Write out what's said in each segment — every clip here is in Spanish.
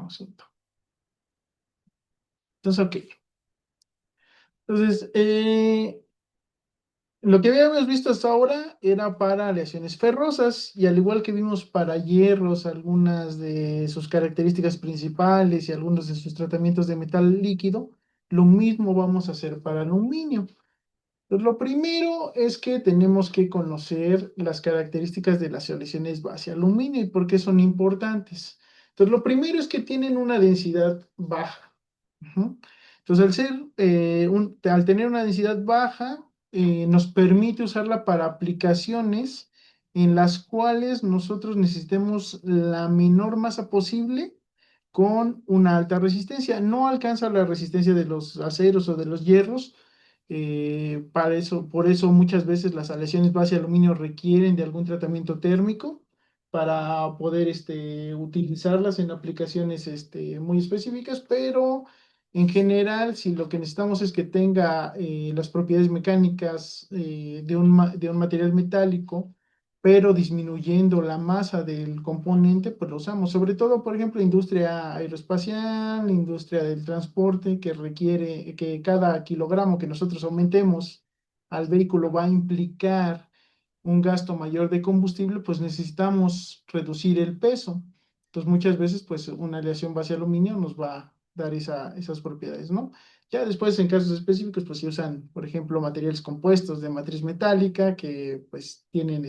asunto. Entonces, ok. Entonces, lo que habíamos visto hasta ahora era para aleaciones ferrosas y al igual que vimos para hierros, algunas de sus características principales y algunos de sus tratamientos de metal líquido, lo mismo vamos a hacer para aluminio. Pues lo primero es que tenemos que conocer las características de las soluciones base aluminio y por qué son importantes. Entonces, lo primero es que tienen una densidad baja. Ujú. Entonces, al tener una densidad baja, nos permite usarla para aplicaciones en las cuales nosotros necesitemos la menor masa posible con una alta resistencia. No alcanza la resistencia de los aceros o de los hierros. Por eso muchas veces las aleaciones base aluminio requieren de algún tratamiento térmico para poder utilizarlas en aplicaciones muy específicas, pero en general, si lo que necesitamos es que tenga las propiedades mecánicas de un material metálico, pero disminuyendo la masa del componente, pues lo usamos. Sobre todo, por ejemplo, industria aeroespacial, industria del transporte, que requiere que cada kilogramo que nosotros aumentemos al vehículo va a implicar un gasto mayor de combustible, pues necesitamos reducir el peso. Entonces, muchas veces, pues una aleación base aluminio nos va a dar esas propiedades, ¿no? Ya después, en casos específicos, pues se usan, por ejemplo, materiales compuestos de matriz metálica que, pues, tienen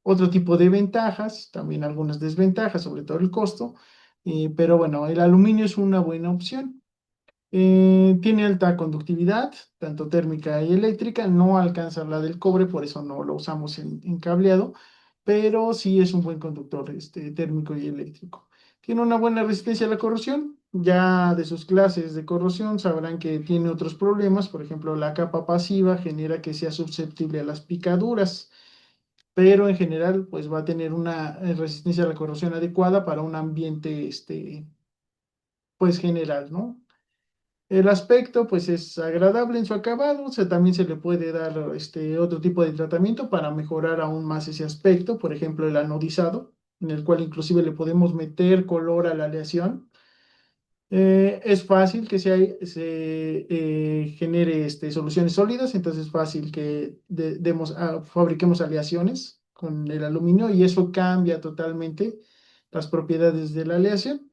otro tipo de ventajas, también algunas desventajas, sobre todo el costo, pero bueno, el aluminio es una buena opción. Tiene alta conductividad, tanto térmica y eléctrica, no alcanza la del cobre, por eso no lo usamos en cableado, pero sí es un buen conductor térmico y eléctrico. Tiene una buena resistencia a la corrosión, ya de sus clases de corrosión sabrán que tiene otros problemas, por ejemplo, la capa pasiva genera que sea susceptible a las picaduras, pero en general pues va a tener una resistencia a la corrosión adecuada para un ambiente pues general, ¿no? El aspecto, pues, es agradable en su acabado. O sea, también se le puede dar otro tipo de tratamiento para mejorar aún más ese aspecto. Por ejemplo, el anodizado, en el cual inclusive le podemos meter color a la aleación. Es fácil que se genere soluciones sólidas, entonces es fácil que fabriquemos aleaciones con el aluminio y eso cambia totalmente las propiedades de la aleación,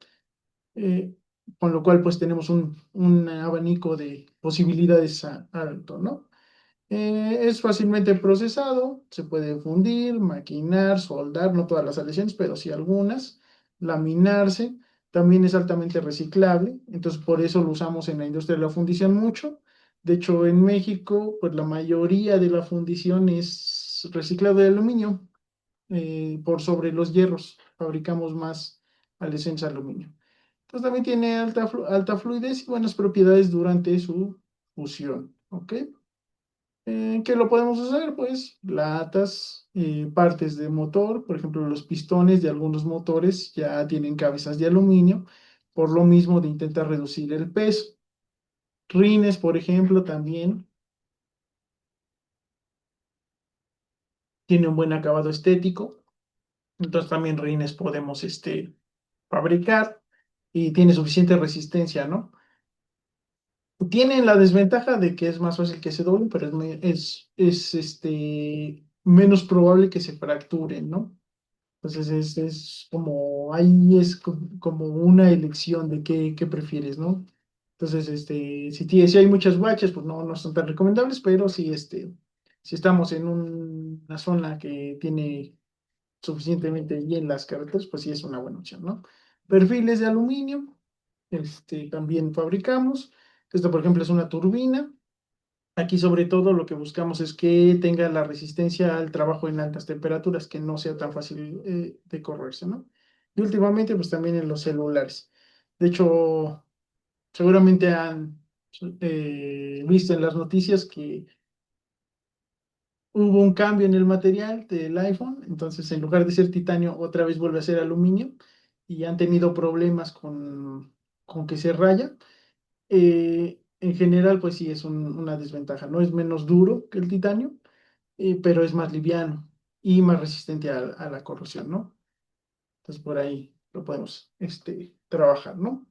eh, con lo cual pues tenemos un abanico de posibilidades alto, ¿no? Es fácilmente procesado, se puede fundir, maquinar, soldar, no todas las aleaciones, pero sí algunas, laminarse, también es altamente reciclable, entonces por eso lo usamos en la industria de la fundición mucho. De hecho, en México, pues la mayoría de la fundición es reciclado de aluminio, por sobre los hierros, fabricamos más aleaciones de aluminio. Entonces también tiene alta fluidez y buenas propiedades durante su fusión, ¿ok? ¿Qué lo podemos usar? Pues latas, partes de motor, por ejemplo, los pistones de algunos motores ya tienen cabezas de aluminio, por lo mismo de intentar reducir el peso. Rines, por ejemplo, también tiene un buen acabado estético, entonces también rines podemos fabricar y tiene suficiente resistencia, ¿no? Tienen la desventaja de que es más fácil que se doblen, pero es menos probable que se fracturen, ¿no? Entonces es como, ahí es como una elección de qué prefieres, ¿no? Entonces, si hay muchas baches, pues no son tan recomendables, pero si estamos en una zona que tiene suficientemente bien las carreteras, pues sí es una buena opción, ¿no? Perfiles de aluminio, también fabricamos. Esto, por ejemplo, es una turbina. Aquí, sobre todo, lo que buscamos es que tenga la resistencia al trabajo en altas temperaturas, que no sea tan fácil de correrse, ¿no? Y últimamente, pues también en los celulares. De hecho, seguramente han visto en las noticias que hubo un cambio en el material del iPhone, entonces en lugar de ser titanio, otra vez vuelve a ser aluminio y han tenido problemas con que se raya. En general, pues sí, es una desventaja, ¿no? Es menos duro que el titanio, pero es más liviano y más resistente a la corrosión, ¿no? Entonces, por ahí. lo podemos trabajar, ¿no?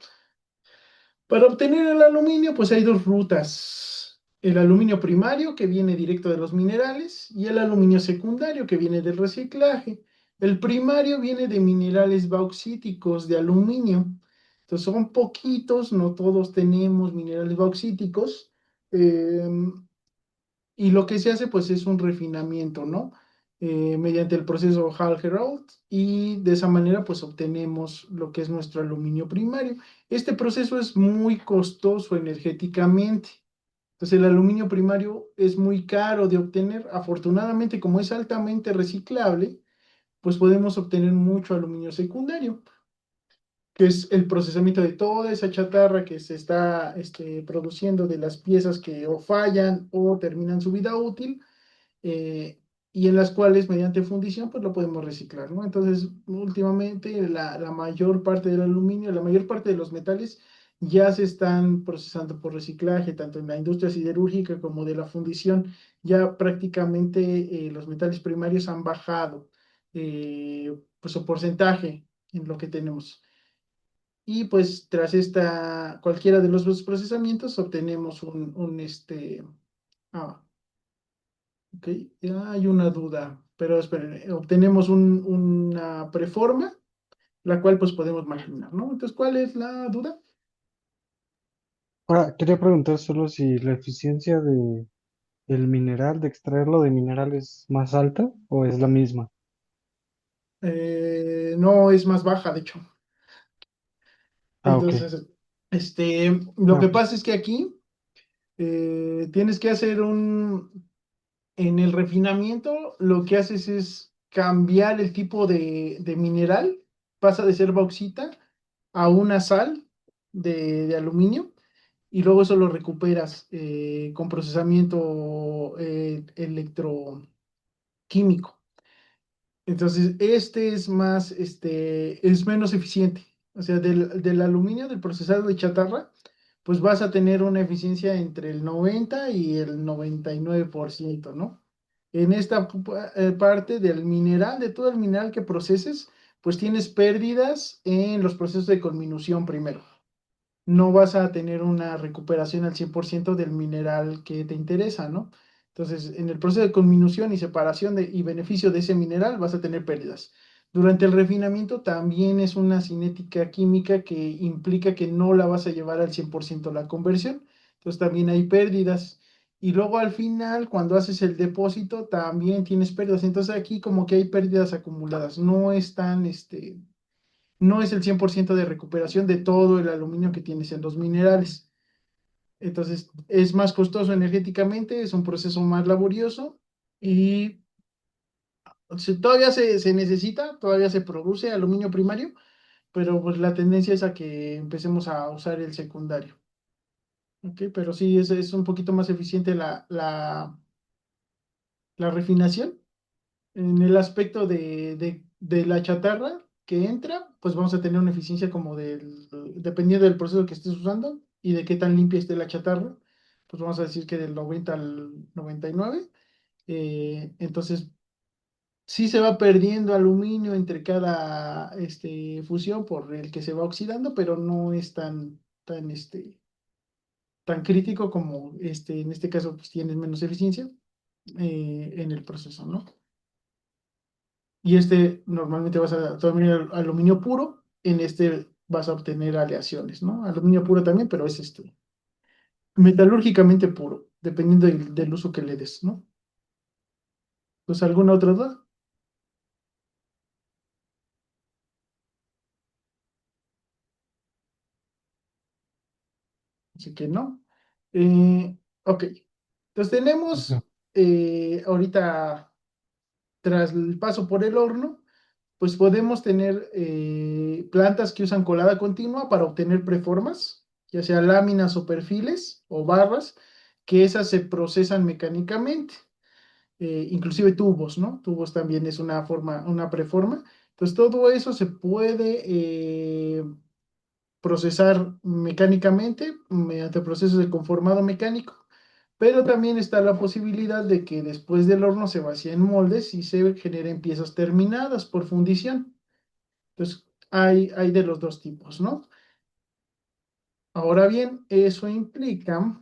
Para obtener el aluminio, pues hay dos rutas. El aluminio primario, que viene directo de los minerales, y el aluminio secundario, que viene del reciclaje. El primario viene de minerales bauxíticos de aluminio. Entonces son poquitos, no todos tenemos minerales bauxíticos. eh, y lo que se hace, pues, es un refinamiento, ¿no? Mediante el proceso Hall-Hérold, y de esa manera, pues, obtenemos lo que es nuestro aluminio primario. Este proceso es muy costoso energéticamente. Entonces, el aluminio primario es muy caro de obtener. Afortunadamente, como es altamente reciclable, pues podemos obtener mucho aluminio secundario, que es el procesamiento de toda esa chatarra que se está produciendo de las piezas que o fallan o terminan su vida útil, eh, y en las cuales mediante fundición pues lo podemos reciclar, ¿no? Entonces, últimamente la mayor parte del aluminio, la mayor parte de los metales ya se están procesando por reciclaje, tanto en la industria siderúrgica como de la fundición. Ya prácticamente los metales primarios han bajado pues su porcentaje en lo que tenemos. Y pues tras cualquiera de los dos procesamientos obtenemos ah, ok, ya hay una duda, pero esperen, obtenemos una preforma, la cual pues podemos marginar, ¿no? Entonces, ¿cuál es la duda? Ahora, quería preguntar solo si la eficiencia de el mineral, de extraerlo de mineral es más alta o es la misma. No, es más baja, de hecho. Ah, ok. Entonces, lo Ah, que pues, pasa es que aquí tienes que hacer en el refinamiento, lo que haces es cambiar el tipo de mineral, pasa de ser bauxita a una sal de aluminio, y luego eso lo recuperas con procesamiento electroquímico. Entonces, es menos eficiente. O sea, del aluminio, del procesado de chatarra, pues vas a tener una eficiencia entre el 90 y el 99%, ¿no? En esta parte del mineral, de todo el mineral que proceses, pues tienes pérdidas en los procesos de conminución primero. No vas a tener una recuperación al 100% del mineral que te interesa, ¿no? Entonces, en el proceso de conminución y separación y beneficio de ese mineral, vas a tener pérdidas. Durante el refinamiento también es una cinética química que implica que no la vas a llevar al 100% la conversión. Entonces, también hay pérdidas. Y luego al final, cuando haces el depósito, también tienes pérdidas. Entonces, aquí como que hay pérdidas acumuladas. No es el 100% de recuperación de todo el aluminio que tienes en los minerales. Entonces, es más costoso energéticamente, es un proceso más laborioso, y todavía se necesita, todavía se produce aluminio primario, pero pues la tendencia es a que empecemos a usar el secundario. ¿Ok? Pero sí, es un poquito más eficiente la refinación. En el aspecto de la chatarra que entra, pues vamos a tener una eficiencia como dependiendo del proceso que estés usando y de qué tan limpia esté la chatarra, pues vamos a decir que del 90 al 99. Entonces, sí se va perdiendo aluminio entre cada fusión por el que se va oxidando, pero no es tan crítico como en este caso, pues tienes menos eficiencia en el proceso, ¿no? Y normalmente vas a obtener aluminio puro, en este vas a obtener aleaciones, ¿no? Aluminio puro también, pero es metalúrgicamente puro, dependiendo del uso que le des, ¿no? Pues, ¿alguna otra duda? Así que no. Ok. Entonces no. tenemos ahorita, tras el paso por el horno, pues podemos tener plantas que usan colada continua para obtener preformas, ya sea láminas o perfiles o barras, que esas se procesan mecánicamente, inclusive tubos, ¿no? Tubos también es una forma, una preforma. Entonces todo eso se puede procesar mecánicamente mediante procesos de conformado mecánico. Pero también está la posibilidad de que después del horno se vacíen moldes y se generen piezas terminadas por fundición. Entonces, hay de los dos tipos, ¿no? Ahora bien, eso implica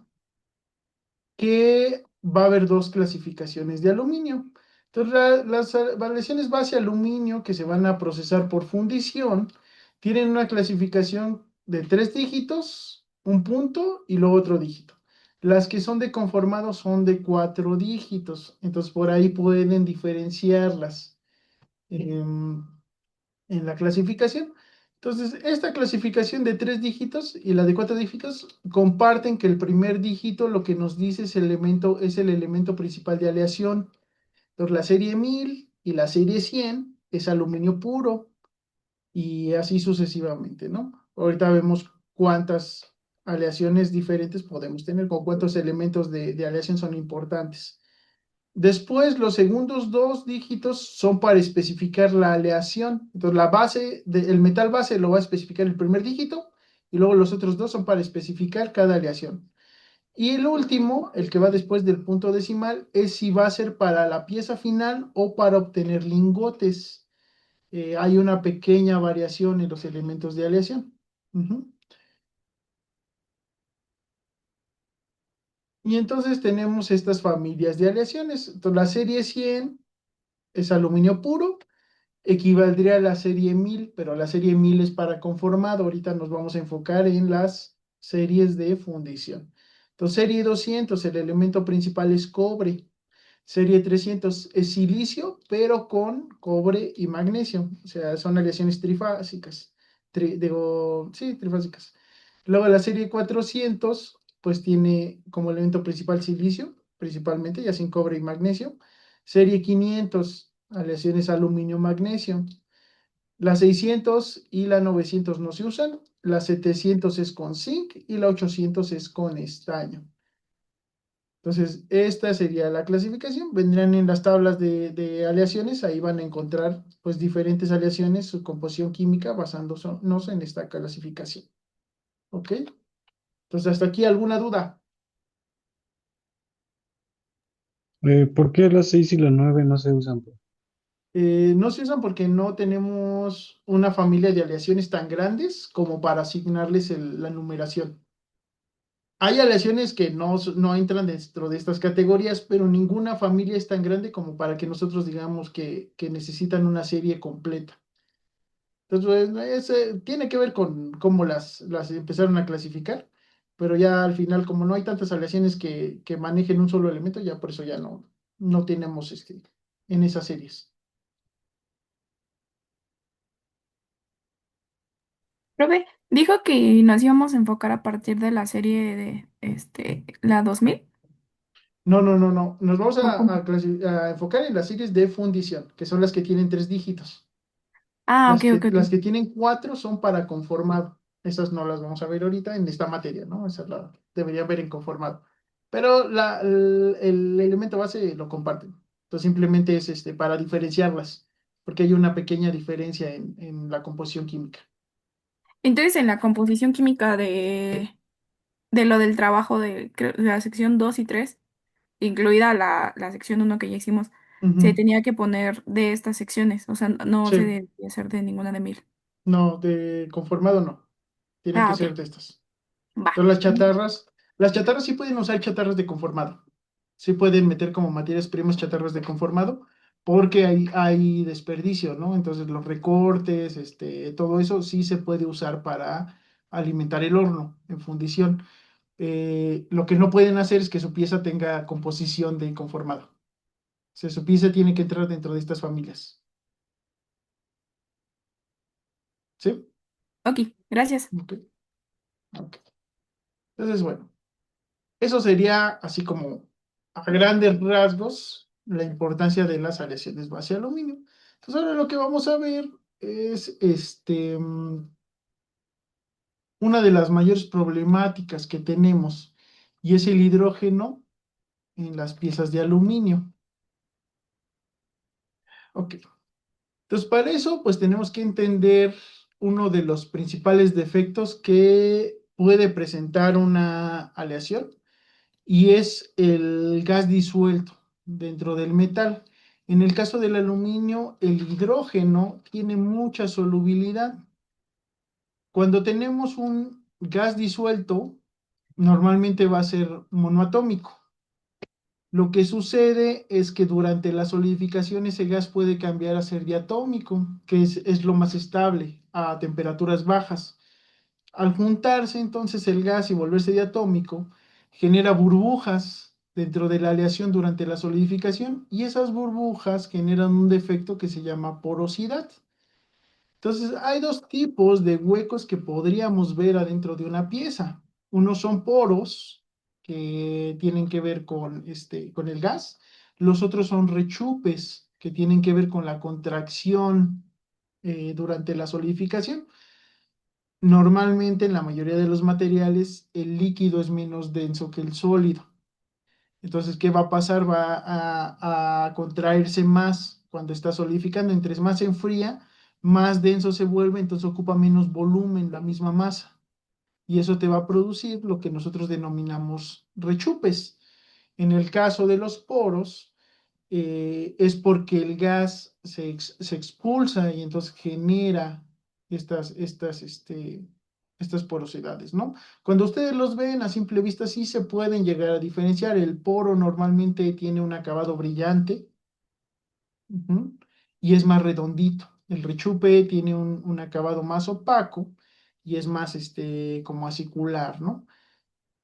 que va a haber dos clasificaciones de aluminio. Entonces, las aleaciones base aluminio que se van a procesar por fundición tienen una clasificación de tres dígitos, un punto y luego otro dígito. Las que son de conformado son de cuatro dígitos, entonces por ahí pueden diferenciarlas en la clasificación. Entonces, esta clasificación de tres dígitos y la de cuatro dígitos comparten que el primer dígito lo que nos dice es el elemento principal de aleación. Entonces, la serie 1000 y la serie 100 es aluminio puro y así sucesivamente, ¿no? Ahorita vemos cuántas aleaciones diferentes podemos tener, con cuántos elementos de aleación son importantes. Después, los segundos dos dígitos son para especificar la aleación. Entonces, el metal base lo va a especificar el primer dígito y luego los otros dos son para especificar cada aleación. Y el último, el que va después del punto decimal, es si va a ser para la pieza final o para obtener lingotes. Hay una pequeña variación en los elementos de aleación. Ujú. Y entonces tenemos estas familias de aleaciones. Entonces, la serie 100 es aluminio puro, equivaldría a la serie 1000, pero la serie 1000 es para conformado. Ahorita nos vamos a enfocar en las series de fundición. Entonces, serie 200, el elemento principal es cobre. Serie 300 es silicio, pero con cobre y magnesio. O sea, son aleaciones trifásicas. Sí, trifásicas. Luego la serie 400, pues tiene como elemento principal silicio, principalmente, ya sin cobre y magnesio. Serie 500, aleaciones aluminio-magnesio. La 600 y la 900 no se usan. La 700 es con zinc y la 800 es con estaño. Entonces, esta sería la clasificación. Vendrían en las tablas de aleaciones, ahí van a encontrar pues diferentes aleaciones, su composición química basándonos en esta clasificación. ¿Ok? Entonces, hasta aquí alguna duda. ¿Por qué las 6 y la 9 no se usan, pues? No se usan porque no tenemos una familia de aleaciones tan grandes como para asignarles la numeración. Hay aleaciones que no entran dentro de estas categorías, pero ninguna familia es tan grande como para que nosotros digamos que necesitan una serie completa. Entonces, pues, tiene que ver con cómo las empezaron a clasificar, pero ya al final, como no hay tantas aleaciones que manejen un solo elemento, ya por eso ya no tenemos en esas series. Profe, dijo que nos íbamos a enfocar a partir de la serie de la 2000. No, no, no, no. Nos vamos ¿O cómo? a enfocar en las series de fundición, que son las que tienen tres dígitos. Ah, ok, ok, Las ok. que tienen cuatro son para conformado. Esas no las vamos a ver ahorita en esta materia, ¿no? Esa la debería ver en conformado. Pero el elemento base lo comparten. Entonces simplemente es para diferenciarlas, porque hay una pequeña diferencia en la composición química. Entonces, en la composición química de lo del trabajo de la sección 2 y 3, incluida la sección uno que ya hicimos, se Ujú. tenía que poner de estas secciones, o sea, no se Sí, debía hacer de ninguna de 1000. no, de conformado no. Tienen Ah, que ok, ser de estas. va. Entonces las chatarras sí pueden usar chatarras de conformado. Sí pueden meter como materias primas chatarras de conformado porque hay desperdicio, ¿no? Entonces los recortes, todo eso sí se puede usar para alimentar el horno en fundición. Lo que no pueden hacer es que su pieza tenga composición de conformado. O sea, su pieza tiene que entrar dentro de estas familias. ¿Sí? Ok, gracias. Ok, ok. Entonces, bueno. Eso sería así como a grandes rasgos la importancia de las aleaciones base aluminio. Entonces ahora lo que vamos a ver es una de las mayores problemáticas que tenemos y es el hidrógeno en las piezas de aluminio. Ok, entonces para eso pues tenemos que entender uno de los principales defectos que puede presentar una aleación y es el gas disuelto dentro del metal. En el caso del aluminio, el hidrógeno tiene mucha solubilidad. Cuando tenemos un gas disuelto, normalmente va a ser monoatómico. Lo que sucede es que durante la solidificación ese gas puede cambiar a ser diatómico, que es lo más estable a temperaturas bajas. Al juntarse entonces el gas y volverse diatómico, genera burbujas dentro de la aleación durante la solidificación y esas burbujas generan un defecto que se llama porosidad. Entonces, hay dos tipos de huecos que podríamos ver adentro de una pieza. Unos son poros, que tienen que ver con el gas. Los otros son rechupes, que tienen que ver con la contracción durante la solidificación. Normalmente, en la mayoría de los materiales, el líquido es menos denso que el sólido. Entonces, ¿qué va a pasar? Va a contraerse más cuando está solidificando. Entre más se enfría, más denso se vuelve, entonces ocupa menos volumen la misma masa. Y eso te va a producir lo que nosotros denominamos rechupes. En el caso de los poros, es porque el gas se expulsa y entonces genera estas porosidades, ¿no? Cuando ustedes los ven a simple vista, sí se pueden llegar a diferenciar. El poro normalmente tiene un acabado brillante, ujú, y es más redondito. El rechupe tiene un acabado más opaco y es más como acicular, ¿no?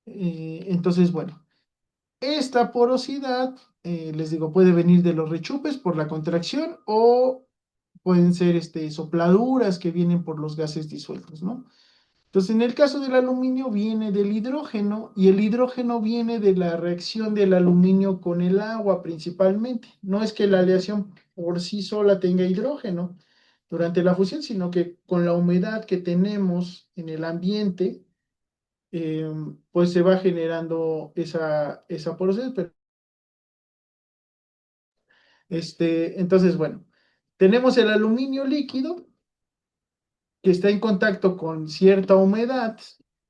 Entonces, bueno. Esta porosidad, les digo, puede venir de los rechupes por la contracción o pueden ser sopladuras que vienen por los gases disueltos, ¿no? Entonces, en el caso del aluminio viene del hidrógeno y el hidrógeno viene de la reacción del aluminio con el agua principalmente. No es que la aleación por sí sola tenga hidrógeno durante la fusión, sino que con la humedad que tenemos en el ambiente, eh, pues se va generando esa porosidad. Entonces, bueno, tenemos el aluminio líquido que está en contacto con cierta humedad,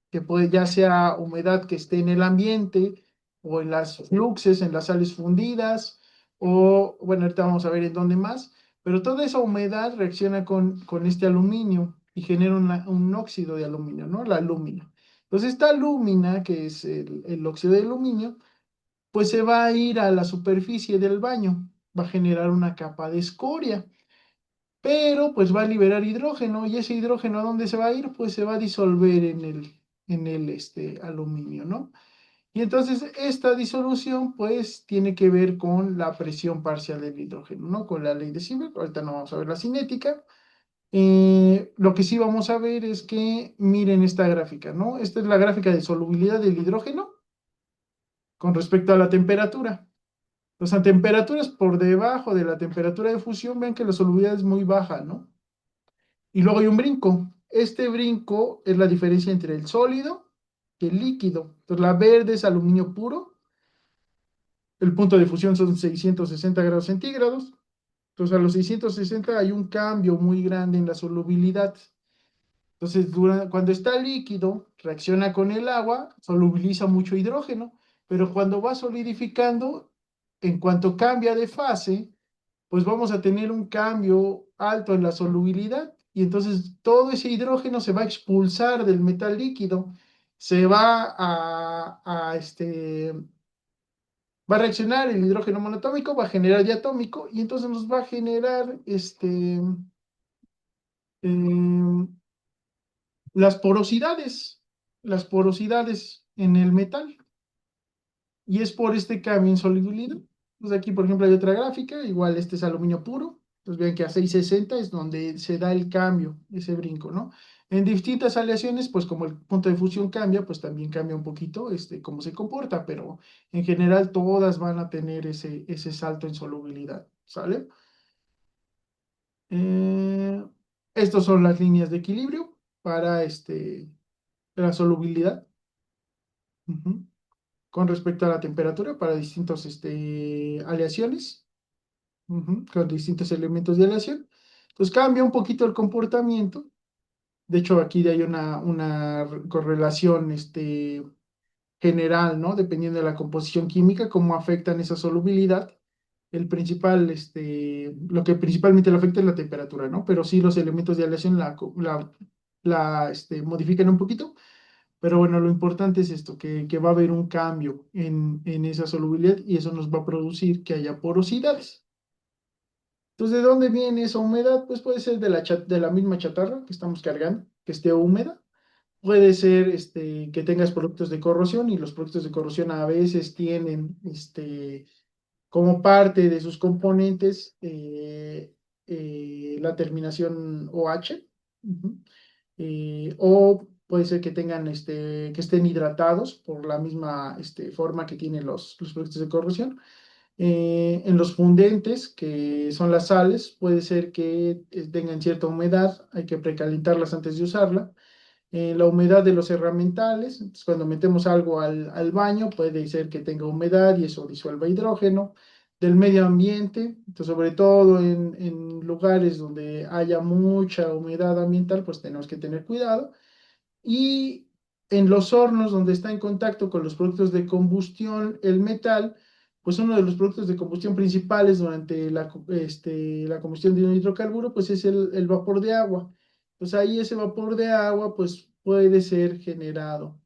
que puede ya sea humedad que esté en el ambiente o en las fluxes, en las sales fundidas, o bueno, ahorita vamos a ver en dónde más, pero toda esa humedad reacciona con este aluminio y genera un óxido de aluminio, ¿no? La alúmina. Entonces, esta alúmina, que es el óxido de aluminio, pues se va a ir a la superficie del baño, va a generar una capa de escoria, pero pues va a liberar hidrógeno y ese hidrógeno ¿a dónde se va a ir? Pues se va a disolver en el aluminio, ¿no? Y entonces esta disolución pues tiene que ver con la presión parcial del hidrógeno, ¿no? Con la ley de Siebel. Ahorita no vamos a ver la cinética. Lo que sí vamos a ver es que miren esta gráfica, ¿no? Esta es la gráfica de solubilidad del hidrógeno con respecto a la temperatura. Entonces, a temperaturas por debajo de la temperatura de fusión, ven que la solubilidad es muy baja, ¿no? Y luego hay un brinco. Este brinco es la diferencia entre el sólido y el líquido. Entonces, la verde es aluminio puro. El punto de fusión son 660 grados centígrados. Entonces, a los 660 hay un cambio muy grande en la solubilidad. Entonces, cuando está líquido, reacciona con el agua, solubiliza mucho hidrógeno, pero cuando va solidificando, en cuanto cambia de fase, pues vamos a tener un cambio alto en la solubilidad y entonces todo ese hidrógeno se va a expulsar del metal líquido, se va a reaccionar el hidrógeno monoatómico, va a generar diatómico y entonces nos va a generar em, las porosidades en el metal. Y es por este cambio en solubilidad. Entonces aquí, por ejemplo, hay otra gráfica, igual este es aluminio puro. Entonces ven que a 660 es donde se da el cambio, ese brinco, ¿no? En distintas aleaciones, pues como el punto de fusión cambia, pues también cambia un poquito cómo se comporta, pero en general todas van a tener ese salto en solubilidad, ¿sale? Eh, Estas son las líneas de equilibrio para la solubilidad. Ujú. Con respecto a la temperatura para distintos aleaciones, ujú, con distintos elementos de aleación. Entonces cambia un poquito el comportamiento. De hecho, aquí hay una correlación general, ¿no? Dependiendo de la composición química, cómo afectan esa solubilidad. Lo que principalmente lo afecta es la temperatura, ¿no? Pero sí los elementos de aleación modifiquen un poquito, pero bueno, lo importante es esto, que va a haber un cambio en esa solubilidad y eso nos va a producir que haya porosidades. Entonces, ¿de dónde viene esa humedad? Pues puede ser de la misma chatarra que estamos cargando, que esté húmeda. Puede ser que tengas productos de corrosión y los productos de corrosión a veces tienen como parte de sus componentes la terminación OH. Ujú. O puede ser que tengan que estén hidratados por la misma forma que tienen los productos de corrosión. En los fundentes, que son las sales, puede ser que tengan cierta humedad, hay que precalentarlas antes de usarla. La humedad de los herramientales, entonces, cuando metemos algo al baño, puede ser que tenga humedad y eso disuelva hidrógeno. Del medio ambiente, entonces, sobre todo en lugares donde haya mucha humedad ambiental, pues tenemos que tener cuidado. Y en los hornos donde está en contacto con los productos de combustión, el metal, pues uno de los productos de combustión principales durante la combustión de un hidrocarburo, pues es el vapor de agua. Pues ahí ese vapor de agua, pues puede ser generado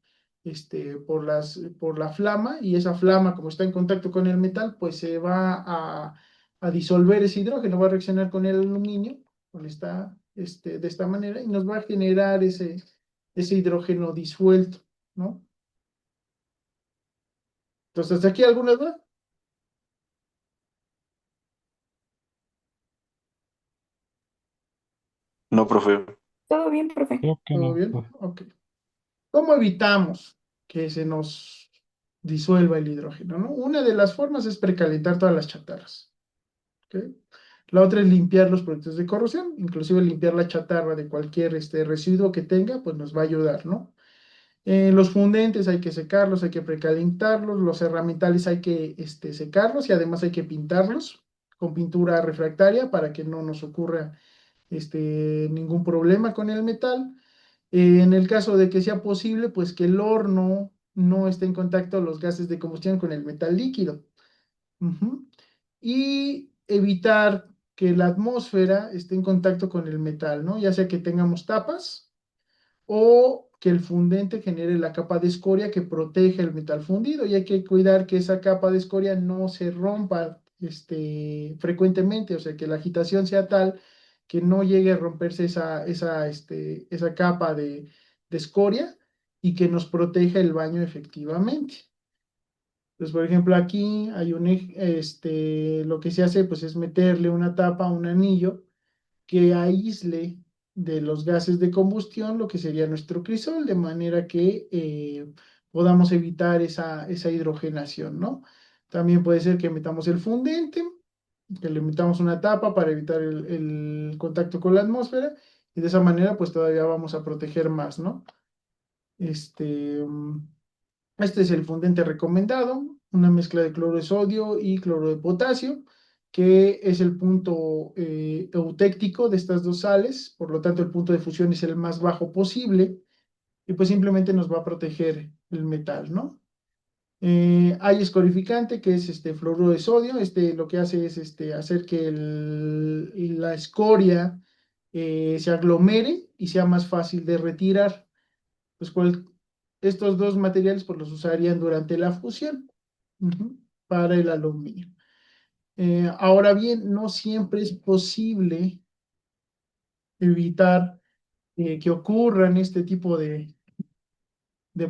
por la flama y esa flama, como está en contacto con el metal, pues se va a disolver ese hidrógeno, va a reaccionar con el aluminio, de esta manera y nos va a generar ese hidrógeno disuelto, ¿no? Entonces, ¿hasta aquí alguna duda? No, profe. Todo bien, profe. Creo que ¿Todo no. bien? Ok. ¿Cómo evitamos que se nos disuelva el hidrógeno, no? Una de las formas es precalentar todas las chatarras, ¿ok? La otra es limpiar los productos de corrosión, inclusive limpiar la chatarra de cualquier residuo que tenga, pues nos va a ayudar, ¿no? Los fundentes hay que secarlos, hay que precalentarlos, los herramientales hay que secarlos y además hay que pintarlos con pintura refractaria para que no nos ocurra ningún problema con el metal. En el caso de que sea posible, pues que el horno no esté en contacto los gases de combustión con el metal líquido. Ujú. Y evitar que la atmósfera esté en contacto con el metal, ¿no? Ya sea que tengamos tapas o que el fundente genere la capa de escoria que protege el metal fundido y hay que cuidar que esa capa de escoria no se rompa frecuentemente, o sea, que la agitación sea tal que no llegue a romperse esa capa de escoria y que nos proteja el baño efectivamente. Pues, por ejemplo, aquí hay lo que se hace pues es meterle una tapa, un anillo que aísle de los gases de combustión lo que sería nuestro crisol, de manera que podamos evitar esa hidrogenación, ¿no? También puede ser que metamos el fundente, que le metamos una tapa para evitar el contacto con la atmósfera, y de esa manera pues todavía vamos a proteger más, ¿no? Este, mm, este es el fundente recomendado, una mezcla de cloro de sodio y cloro de potasio, que es el punto eutéctico de estas dos sales, por lo tanto el punto de fusión es el más bajo posible y pues simplemente nos va a proteger el metal, ¿no? Hay escorificante, que es este fluoruro de sodio, lo que hace es hacer que la escoria se aglomere y sea más fácil de retirar. Pues estos dos materiales pues los usarían durante la fusión, ujú, para el aluminio. Ahora bien, no siempre es posible evitar que ocurran este tipo de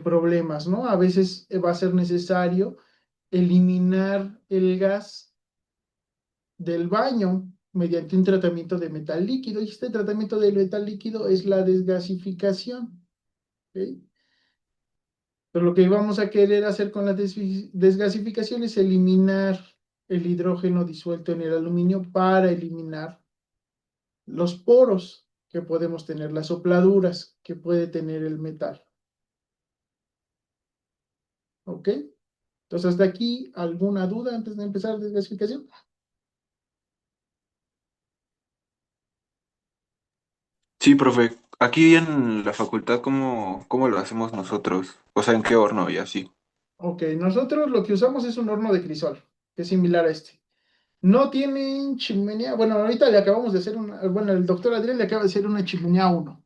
problemas, ¿no? A veces va a ser necesario eliminar el gas del baño mediante un tratamiento de metal líquido. Y este tratamiento de metal líquido es la desgasificación, ¿ok? Pero lo que vamos a querer hacer con la desgasificación es eliminar el hidrógeno disuelto en el aluminio para eliminar los poros que podemos tener, las sopladuras que puede tener el metal. ¿Ok? Entonces, hasta aquí, ¿alguna duda antes de empezar desgasificación? Sí, profe. Aquí en la facultad, ¿cómo lo hacemos nosotros? O sea, ¿en qué horno y así? Ok, nosotros lo que usamos es un horno de crisol, que es similar a este. No tienen chimenea. Bueno, ahorita le acabamos de hacer bueno, el doctor Adrián le acaba de hacer una chimenea 1.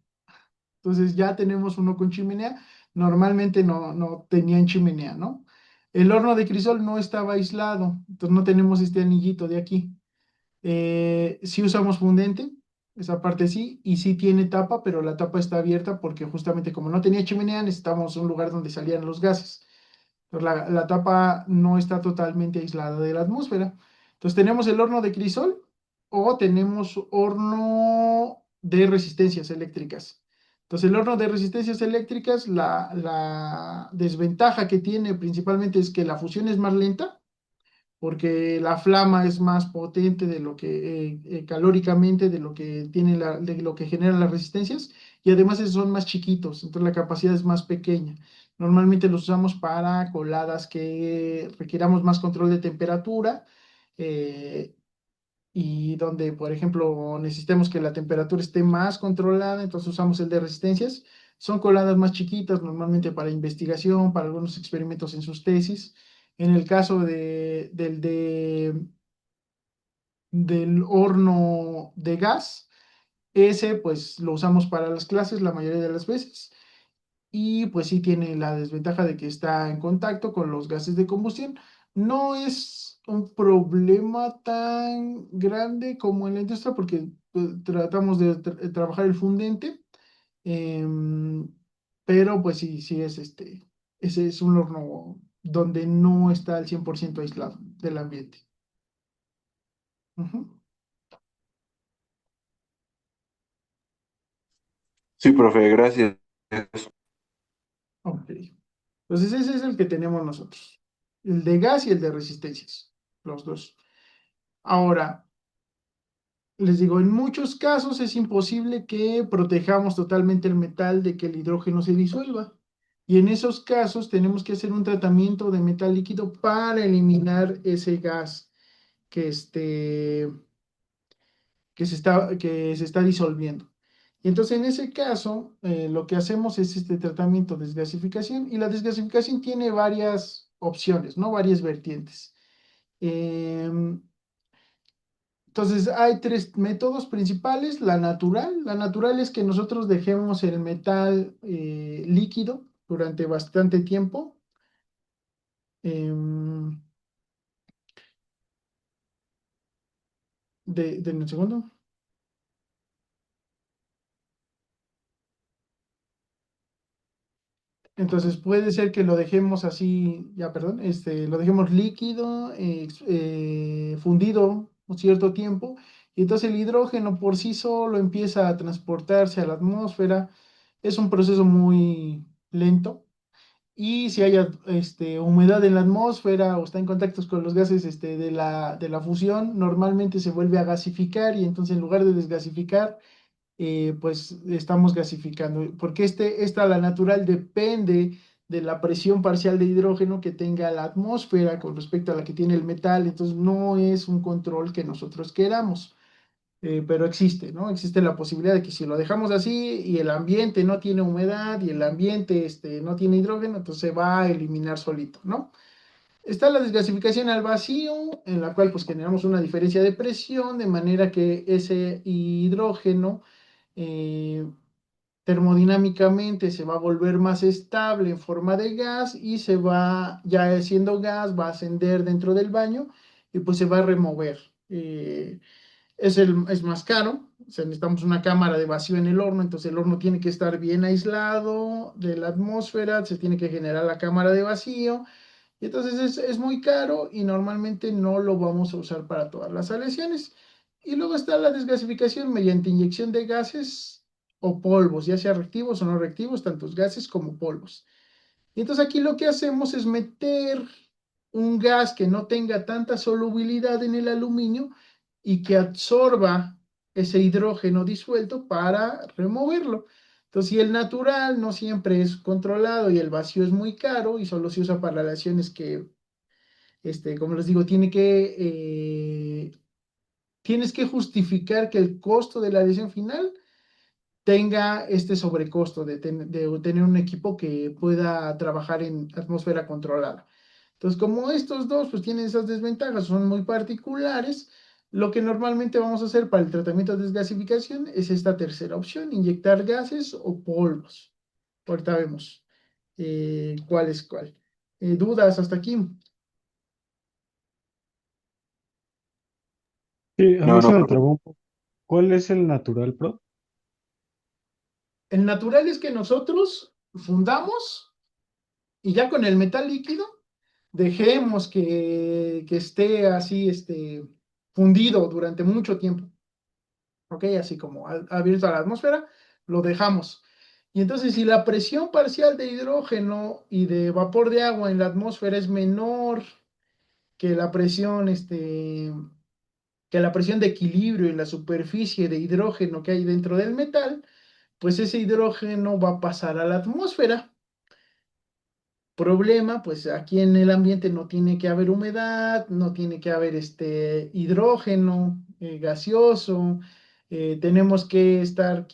Entonces ya tenemos uno con chimenea. Normalmente no tenían chimenea, ¿no? El horno de crisol no estaba aislado, entonces no tenemos este anillito de aquí. Sí usamos fundente, esa parte sí, y sí tiene tapa, pero la tapa está abierta porque justamente como no tenía chimenea, necesitábamos un lugar donde salían los gases. Entonces, la tapa no está totalmente aislada de la atmósfera. Entonces tenemos el horno de crisol o tenemos horno de resistencias eléctricas. Entonces el horno de resistencias eléctricas, la desventaja que tiene principalmente es que la fusión es más lenta porque la flama es más potente de lo que calóricamente de lo que tiene de lo que generan las resistencias y además esos son más chiquitos, entonces la capacidad es más pequeña. Normalmente los usamos para coladas que requiramos más control de temperatura eh, y donde, por ejemplo, necesitemos que la temperatura esté más controlada, entonces usamos el de resistencias. Son coladas más chiquitas, normalmente para investigación, para algunos experimentos en sus tesis. En el caso del horno de gas, ese pues lo usamos para las clases la mayoría de las veces y pues sí tiene la desventaja de que está en contacto con los gases de combustión. No es un problema tan grande como en la industria porque tratamos de trabajar el fundente, em, pero pues sí, sí es ese es un horno donde no está al 100% aislado del ambiente. Ujú. Sí, profe, gracias. Ok. Entonces ese es el que tenemos nosotros. El de gas y el de resistencias, los dos. Ahora, les digo, en muchos casos es imposible que protejamos totalmente el metal de que el hidrógeno se disuelva. Y en esos casos tenemos que hacer un tratamiento de metal líquido para eliminar ese gas que, que se está disolviendo. Y entonces en ese caso, lo que hacemos es este tratamiento de desgasificación y la desgasificación tiene varias opciones, ¿no? Varias vertientes. Em, entonces, hay tres métodos principales. La natural es que nosotros dejemos el metal líquido durante bastante tiempo. em, de un segundo. Entonces, puede ser que lo dejemos así, ya, perdón, lo dejemos líquido, fundido un cierto tiempo. Y entonces el hidrógeno por sí solo empieza a transportarse a la atmósfera. Es un proceso muy lento. Y si hay humedad en la atmósfera o está en contacto con los gases de la fusión, normalmente se vuelve a gasificar y entonces en lugar de desgasificar, pues estamos gasificando. Porque la natural depende de la presión parcial de hidrógeno que tenga la atmósfera con respecto a la que tiene el metal, entonces no es un control que nosotros queramos pero existe, ¿no? Existe la posibilidad de que si lo dejamos así y el ambiente no tiene humedad y el ambiente no tiene hidrógeno, entonces se va a eliminar solito, ¿no? Está la desgasificación al vacío, en la cual pues generamos una diferencia de presión, de manera que ese hidrógeno eh, termodinámicamente se va a volver más estable en forma de gas y ya siendo gas, va a ascender dentro del baño y pues se va a remover. Es más caro, o sea, necesitamos una cámara de vacío en el horno, entonces el horno tiene que estar bien aislado de la atmósfera, se tiene que generar la cámara de vacío, y entonces es muy caro y normalmente no lo vamos a usar para todas las aleaciones. Y luego está la desgasificación mediante inyección de gases o polvos, ya sea reactivos o no reactivos, tantos gases como polvos. Y entonces aquí lo que hacemos es meter un gas que no tenga tanta solubilidad en el aluminio y que absorba ese hidrógeno disuelto para removerlo. Entonces, si el natural no siempre es controlado y el vacío es muy caro y solo se usa para relaciones que, como les digo, tienes que justificar que el costo de la adhesión final tenga este sobrecosto de tener un equipo que pueda trabajar en atmósfera controlada. Entonces, como estos dos pues tienen esas desventajas, son muy particulares, Lo que normalmente vamos a hacer para el tratamiento de desgasificación es esta tercera opción, inyectar gases o polvos. Ahorita vemos cuál es cuál. ¿Dudas hasta aquí? Sí, a No, mí no, se me profe. trabó un poco. ¿Cuál es el natural pro? El natural es que nosotros fundamos y ya con el metal líquido dejemos que esté así, fundido durante mucho tiempo. ¿Ok? Así como abierto a la atmósfera, lo dejamos. Y entonces, si la presión parcial de hidrógeno y de vapor de agua en la atmósfera es menor que la presión, que la presión de equilibrio en la superficie de hidrógeno que hay dentro del metal, pues ese hidrógeno va a pasar a la atmósfera. Problema, pues aquí en el ambiente no tiene que haber humedad, no tiene que haber hidrógeno gaseoso, tenemos que estar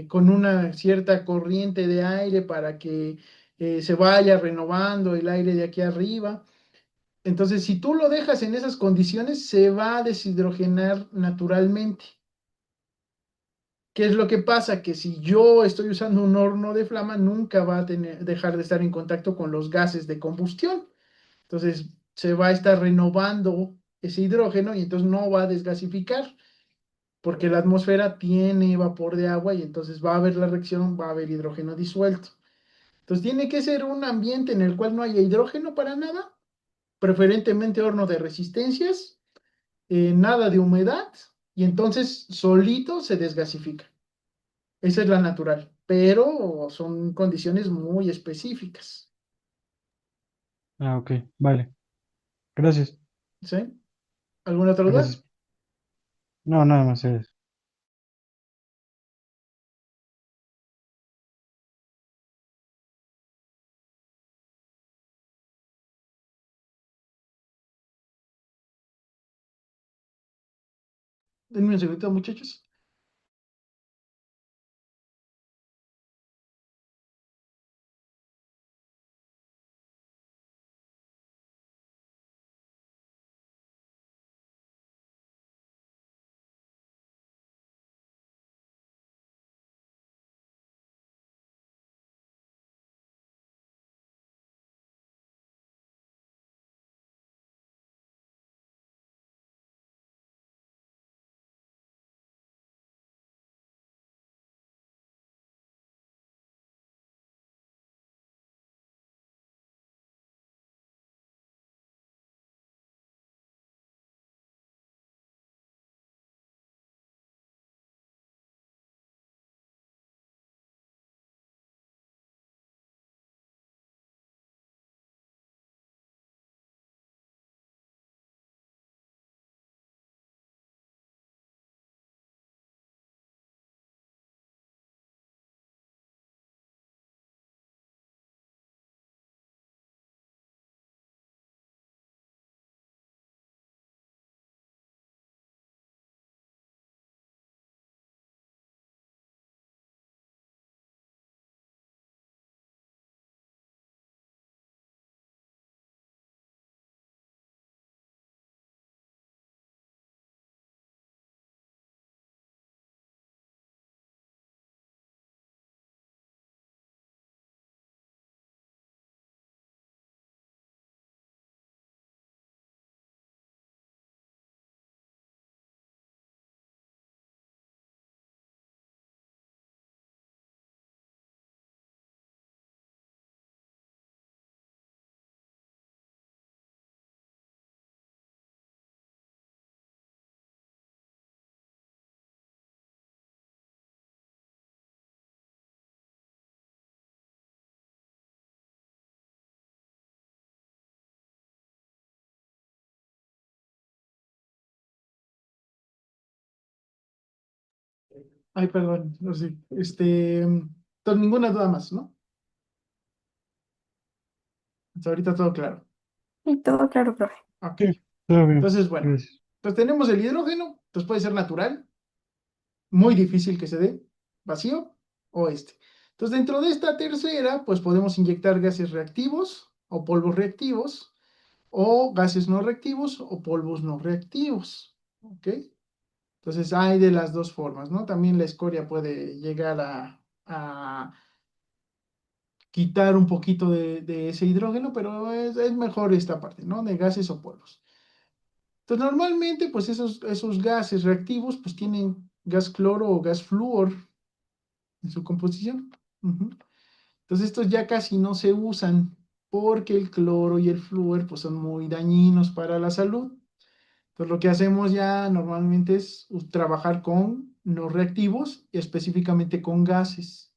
con una cierta corriente de aire para que se vaya renovando el aire de aquí arriba. Entonces, si tú lo dejas en esas condiciones, se va a deshidrogenar naturalmente. ¿Qué es lo que pasa? Que si yo estoy usando un horno de flama, nunca va a dejar de estar en contacto con los gases de combustión. Entonces se va a estar renovando ese hidrógeno y entonces no va a desgasificar, porque la atmósfera tiene vapor de agua y entonces va a haber la reacción, va a haber hidrógeno disuelto. Entonces tiene que ser un ambiente en el cual no haya hidrógeno para nada, preferentemente horno de resistencias, nada de humedad y entonces solito se desgasifica. Esa es la natural, pero son condiciones muy específicas. Ah, ok, vale. Gracias, ¿Sí? ¿Alguna otra duda? gracias. No, nada más es. Denme un segundito, muchachos. Ay, perdón, no sé. Entonces, ninguna duda más, ¿no? Hasta ahorita todo claro. Y todo claro, profe. Ok. Sí, todo bien, Entonces, bueno. gracias. Entonces tenemos el hidrógeno, entonces puede ser natural, muy difícil que se dé, vacío o este. Entonces, dentro de esta tercera, pues podemos inyectar gases reactivos o polvos reactivos, o gases no reactivos o polvos no reactivos. ¿ok? Entonces hay de las dos formas, ¿no? También la escoria puede llegar a quitar un poquito de ese hidrógeno, pero es mejor esta parte, ¿no? De gases o polvos. Entonces, normalmente, pues esos gases reactivos, pues tienen gas cloro o gas flúor en su composición. Ujú. Entonces, estos ya casi no se usan porque el cloro y el flúor, pues son muy dañinos para la salud. Entonces, lo que hacemos ya normalmente es trabajar con no reactivos, específicamente con gases.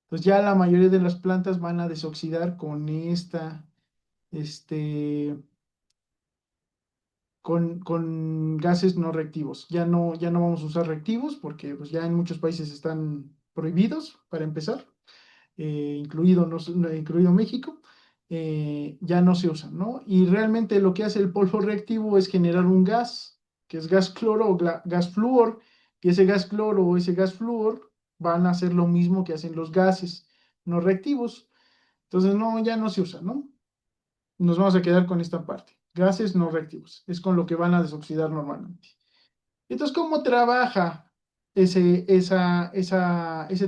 Entonces, ya la mayoría de las plantas van a desoxidar con este, con gases no reactivos. Ya no vamos a usar reactivos porque pues, ya en muchos países están prohibidos para empezar, incluido, incluido México. Ya no se usan, ¿no? Y realmente lo que hace el polvo reactivo es generar un gas, que es gas cloro o gas flúor, y ese gas cloro o ese gas flúor van a hacer lo mismo que hacen los gases no reactivos. Entonces, no, ya no se usa, ¿no? Nos vamos a quedar con esta parte. Gases no reactivos. Es con lo que van a desoxidar normalmente. Entonces, ¿cómo trabaja ese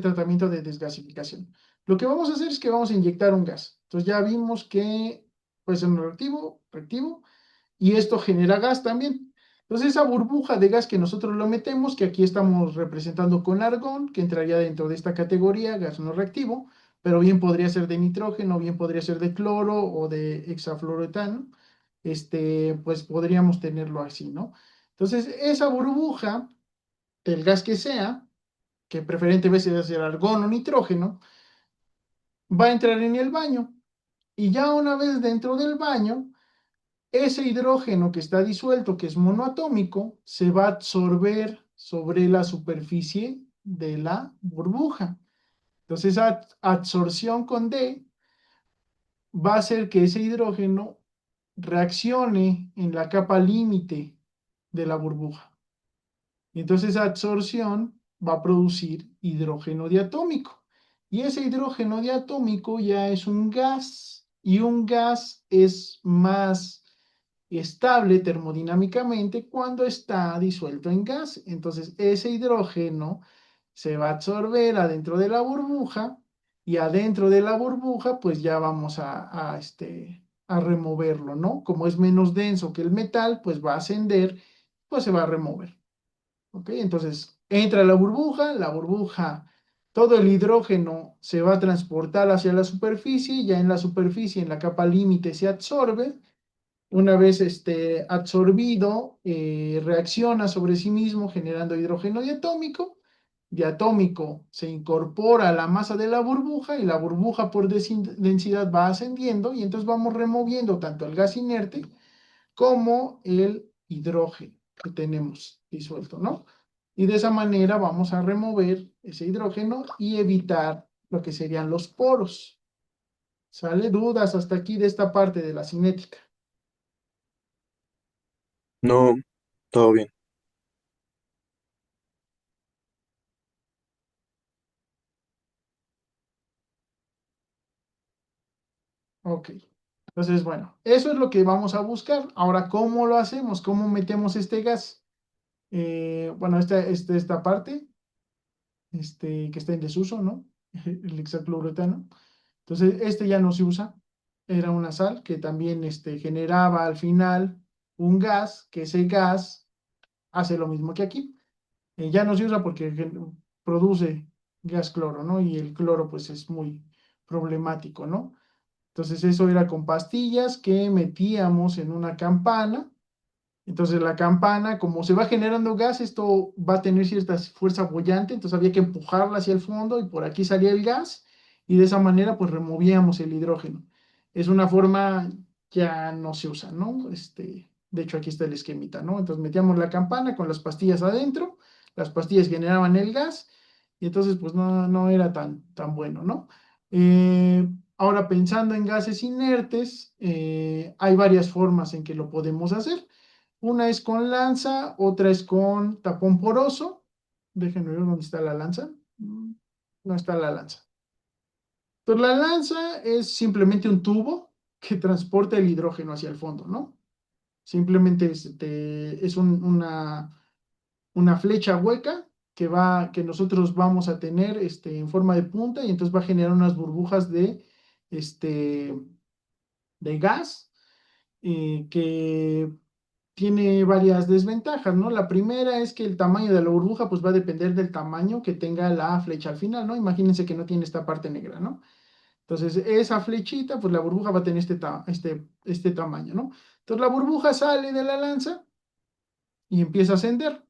tratamiento de desgasificación? Lo que vamos a hacer es que vamos a inyectar un gas. Entonces, ya vimos que puede ser un reactivo, reactivo, y esto genera gas también. Entonces, esa burbuja de gas que nosotros lo metemos, que aquí estamos representando con argón, que entraría dentro de esta categoría, gas no reactivo, pero bien podría ser de nitrógeno, bien podría ser de cloro o de hexafluoroetano, pues podríamos tenerlo así, ¿no? Entonces, esa burbuja del gas que sea, que preferentemente va a ser argón o nitrógeno, va a entrar en el baño. Y ya una vez dentro del baño, ese hidrógeno que está disuelto, que es monoatómico, se va a absorber sobre la superficie de la burbuja. Entonces, esa absorción con D va a hacer que ese hidrógeno reaccione en la capa límite de la burbuja. Y entonces esa absorción va a producir hidrógeno diatómico. Y ese hidrógeno diatómico ya es un gas. Y un gas es más estable termodinámicamente cuando está disuelto en gas. Entonces ese hidrógeno se va a absorber adentro de la burbuja y adentro de la burbuja pues ya vamos a removerlo, ¿no? Como es menos denso que el metal, pues va a ascender, pues se va a remover. ¿Ok? Entonces entra la burbuja, todo el hidrógeno se va a transportar hacia la superficie, ya en la superficie, en la capa límite, se absorbe. Una vez absorbido, reacciona sobre sí mismo generando hidrógeno diatómico. Diatómico se incorpora a la masa de la burbuja y la burbuja por densidad va ascendiendo y entonces vamos removiendo tanto el gas inerte como el hidrógeno que tenemos disuelto, ¿no? Y de esa manera vamos a remover ese hidrógeno y evitar lo que serían los poros. ¿Sale? ¿Dudas hasta aquí de esta parte de la cinética? No, todo bien. Ok. Entonces, bueno, eso es lo que vamos a buscar. Ahora, ¿cómo lo hacemos? ¿Cómo metemos este gas? Bueno, esta parte, que está en desuso, ¿no? El hexacloretano. Entonces, este ya no se usa. Era una sal que también generaba al final un gas, que ese gas hace lo mismo que aquí. Ya no se usa porque produce gas cloro, ¿no? Y el cloro, pues, es muy problemático, ¿no? Entonces eso era con pastillas que metíamos en una campana. Entonces la campana, como se va generando gas, esto va a tener cierta fuerza boyante, entonces había que empujarla hacia el fondo y por aquí salía el gas y de esa manera pues removíamos el hidrógeno. Es una forma ya no se usa, ¿no? De hecho aquí está el esquemita, ¿no? Entonces metíamos la campana con las pastillas adentro, las pastillas generaban el gas y entonces pues no era tan bueno, ¿no? Ahora pensando en gases inertes, hay varias formas en que lo podemos hacer. Una es con lanza, otra es con tapón poroso. Déjenme ver dónde está la lanza. No está la lanza. Entonces, la lanza es simplemente un tubo que transporta el hidrógeno hacia el fondo, ¿no? Simplemente es una flecha hueca que nosotros vamos a tener en forma de punta y entonces va a generar unas burbujas este, de gas que tiene varias desventajas, ¿no? La primera es que el tamaño de la burbuja pues va a depender del tamaño que tenga la flecha al final, ¿no? Imagínense que no tiene esta parte negra, ¿no? Entonces, esa flechita, pues la burbuja va a tener este tamaño, ¿no? Entonces, la burbuja sale de la lanza y empieza a ascender.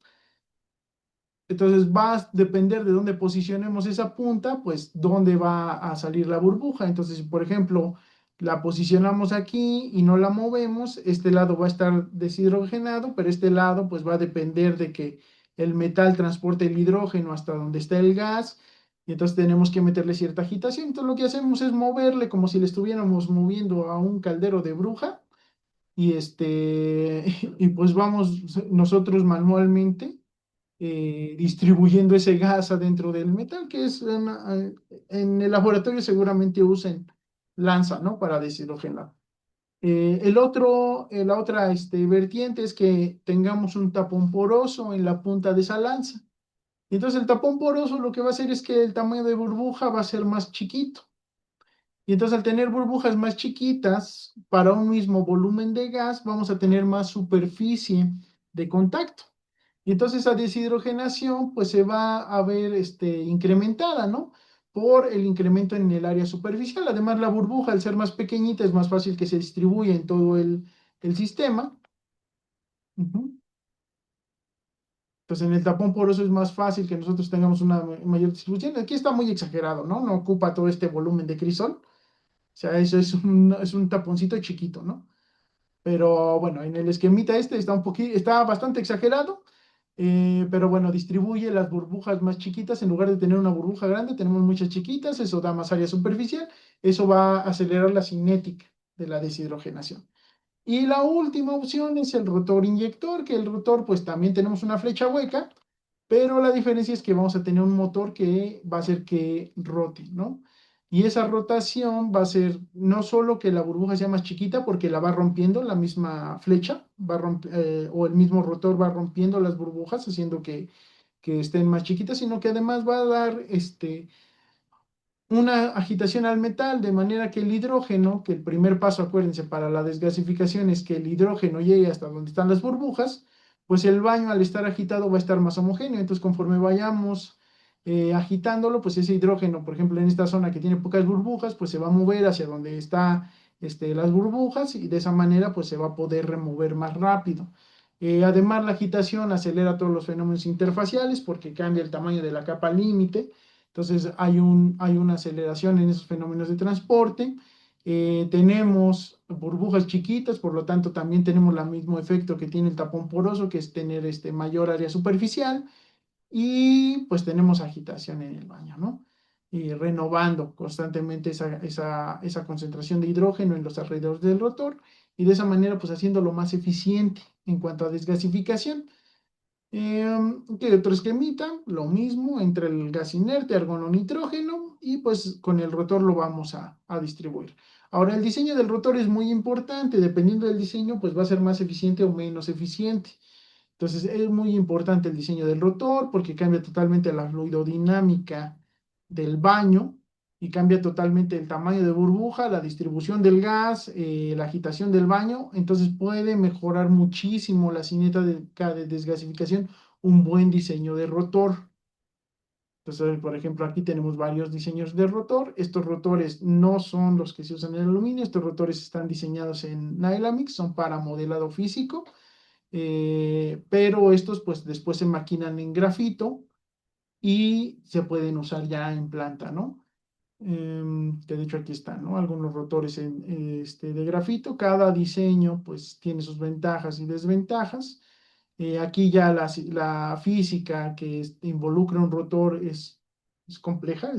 Entonces, va a depender de dónde posicionemos esa punta, pues dónde va a salir la burbuja. Entonces, si por ejemplo la posicionamos aquí y no la movemos, este lado va a estar deshidrogenado, pero este lado pues va a depender de que el metal transporte el hidrógeno hasta donde está el gas. Y entonces tenemos que meterle cierta agitación. Entonces, lo que hacemos es moverle como si le estuviéramos moviendo a un caldero de bruja. Y y pues vamos nosotros manualmente distribuyendo ese gas adentro del metal, que es en el laboratorio seguramente usen lanza, ¿no? Para deshidrogenar. La otra vertiente es que tengamos un tapón poroso en la punta de esa lanza. Y entonces el tapón poroso lo que va a hacer es que el tamaño de burbuja va a ser más chiquito. Y entonces al tener burbujas más chiquitas para un mismo volumen de gas, vamos a tener más superficie de contacto. Y entonces esa deshidrogenación pues se va a ver incrementada, ¿no? Por el incremento en el área superficial. Además, la burbuja, al ser más pequeñita, es más fácil que se distribuya en todo el sistema. Ujú. Entonces, en el tapón poroso es más fácil que nosotros tengamos una mayor distribución. Aquí está muy exagerado, ¿no? No ocupa todo este volumen de crisol. O sea, eso es un taponcito chiquito, ¿no? Pero bueno, en el esquemita está está bastante exagerado, pero bueno, distribuye las burbujas más chiquitas. En lugar de tener una burbuja grande, tenemos muchas chiquitas, eso da más área superficial, eso va a acelerar la cinética de la deshidrogenación. Y la última opción es el rotor inyector, que el rotor pues también tenemos una flecha hueca, pero la diferencia es que vamos a tener un motor que va a hacer que rote, ¿no? Y esa rotación va a ser no solo que la burbuja sea más chiquita, porque la va rompiendo la misma flecha, o el mismo rotor va rompiendo las burbujas, haciendo que estén más chiquitas, sino que además va a dar una agitación al metal, de manera que el hidrógeno, que el primer paso, acuérdense, para la desgasificación es que el hidrógeno llegue hasta donde están las burbujas, pues el baño al estar agitado va a estar más homogéneo. Entonces, conforme vayamos agitándolo, pues ese hidrógeno, por ejemplo, en esta zona que tiene pocas burbujas, pues se va a mover hacia donde están las burbujas y de esa manera pues se va a poder remover más rápido. Además, la agitación acelera todos los fenómenos interfaciales porque cambia el tamaño de la capa límite. Entonces hay una aceleración en esos fenómenos de transporte. Tenemos burbujas chiquitas, por lo tanto también tenemos el mismo efecto que tiene el tapón poroso, que es tener mayor área superficial. Y pues tenemos agitación en el baño, ¿no? Y renovando constantemente esa concentración de hidrógeno en los alrededores del rotor y de esa manera pues haciéndolo más eficiente en cuanto a desgasificación. ¿Qué otro esquemita? Lo mismo entre el gas inerte, argón nitrógeno, y pues con el rotor lo vamos a distribuir. Ahora, el diseño del rotor es muy importante. Dependiendo del diseño, pues va a ser más eficiente o menos eficiente. Entonces, es muy importante el diseño del rotor porque cambia totalmente la fluidodinámica del baño y cambia totalmente el tamaño de burbuja, la distribución del gas, la agitación del baño. Entonces, puede mejorar muchísimo la cinética de desgasificación un buen diseño de rotor. Entonces, por ejemplo, aquí tenemos varios diseños de rotor. Estos rotores no son los que se usan en el aluminio. Estos rotores están diseñados en Nylamix, son para modelado físico. Pero estos pues después se maquinan en grafito y se pueden usar ya en planta, ¿no? Que de hecho aquí están, ¿no? Algunos rotores de grafito. Cada diseño pues tiene sus ventajas y desventajas. Aquí ya la física que involucra un rotor es compleja,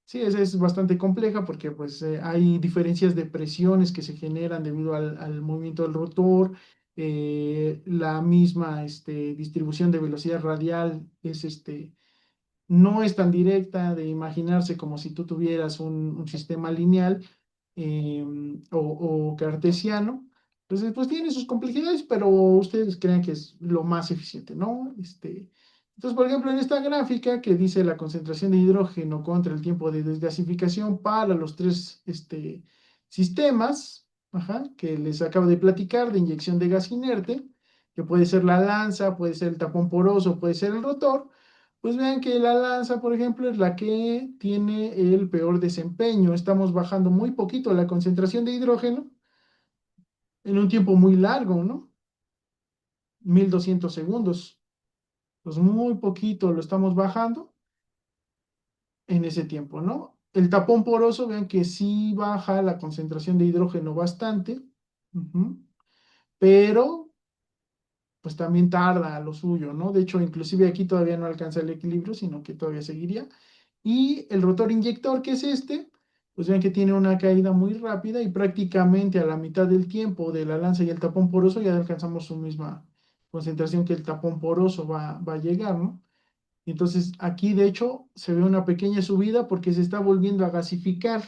sí, es bastante compleja porque pues hay diferencias de presiones que se generan debido al movimiento del rotor. La misma distribución de velocidad radial no es tan directa de imaginarse como si tú tuvieras un sistema lineal o cartesiano. Entonces, pues tiene sus complejidades, pero ustedes creen que es lo más eficiente, ¿no? Entonces, por ejemplo, en esta gráfica que dice la concentración de hidrógeno contra el tiempo de desgasificación para los tres sistemas, ajá, que les acabo de platicar, de inyección de gas inerte, que puede ser la lanza, puede ser el tapón poroso, puede ser el rotor, pues vean que la lanza, por ejemplo, es la que tiene el peor desempeño. Estamos bajando muy poquito la concentración de hidrógeno en un tiempo muy largo, ¿no? 1200 segundos. Pues muy poquito lo estamos bajando en ese tiempo, ¿no? El tapón poroso, vean que sí baja la concentración de hidrógeno bastante, ujú, pero pues también tarda lo suyo, ¿no? De hecho, inclusive aquí todavía no alcanza el equilibrio, sino que todavía seguiría. Y el rotor inyector, que es pues ven que tiene una caída muy rápida y prácticamente a la mitad del tiempo de la lanza y el tapón poroso ya alcanzamos su misma concentración que el tapón poroso va a llegar, ¿no? Y entonces aquí de hecho se ve una pequeña subida porque se está volviendo a gasificar,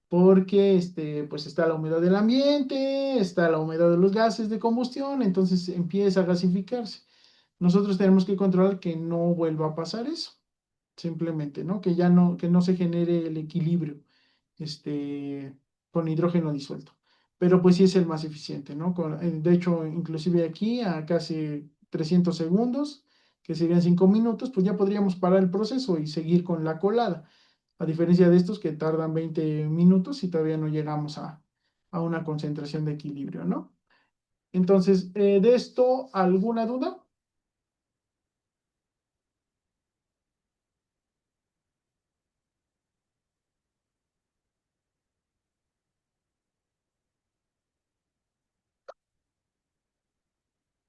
porque pues está la humedad del ambiente, está la humedad de los gases de combustión, entonces empieza a gasificarse. Nosotros tenemos que controlar que no vuelva a pasar eso simplemente, ¿no? Que no se genere el equilibrio, este, con hidrógeno disuelto. Pero pues sí es el más eficiente, ¿no? De hecho, inclusive aquí a casi 300 segundos, que serían 5 minutos, pues ya podríamos parar el proceso y seguir con la colada, a diferencia de estos que tardan 20 minutos y todavía no llegamos a una concentración de equilibrio, ¿no? Entonces, de esto, ¿alguna duda?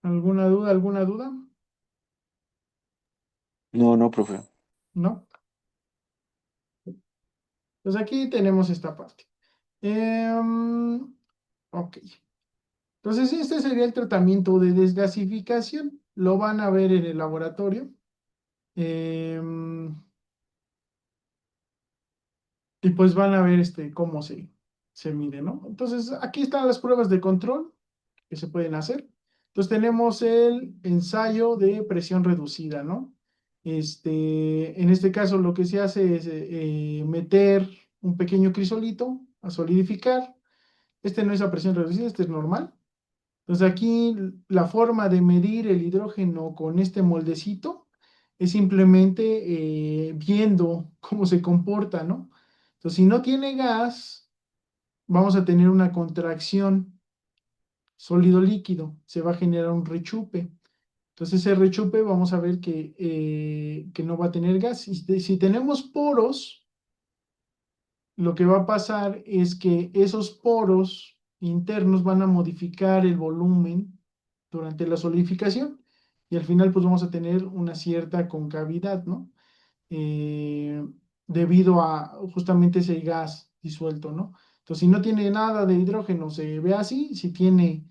¿Alguna duda? ¿Alguna duda? No, no, profe. ¿No? Pues aquí tenemos esta parte. Em, ok. Entonces, este sería el tratamiento de desgasificación. Lo van a ver en el laboratorio. Em, y pues van a ver cómo se mide, ¿no? Entonces, aquí están las pruebas de control que se pueden hacer. Entonces, tenemos el ensayo de presión reducida, ¿no? En este caso, lo que se hace es meter un pequeño crisolito a solidificar. Este no es a presión reducida, este es normal. Entonces aquí la forma de medir el hidrógeno con este moldecito es simplemente viendo cómo se comporta, ¿no? Entonces si no tiene gas, vamos a tener una contracción sólido-líquido, se va a generar un rechupe. Entonces ese rechupe vamos a ver que no va a tener gas. Y si tenemos poros, lo que va a pasar es que esos poros internos van a modificar el volumen durante la solidificación y al final pues vamos a tener una cierta concavidad, ¿no? Eh, Debido a justamente ese gas disuelto, ¿no? Entonces, si no tiene nada de hidrógeno, se ve así, si tiene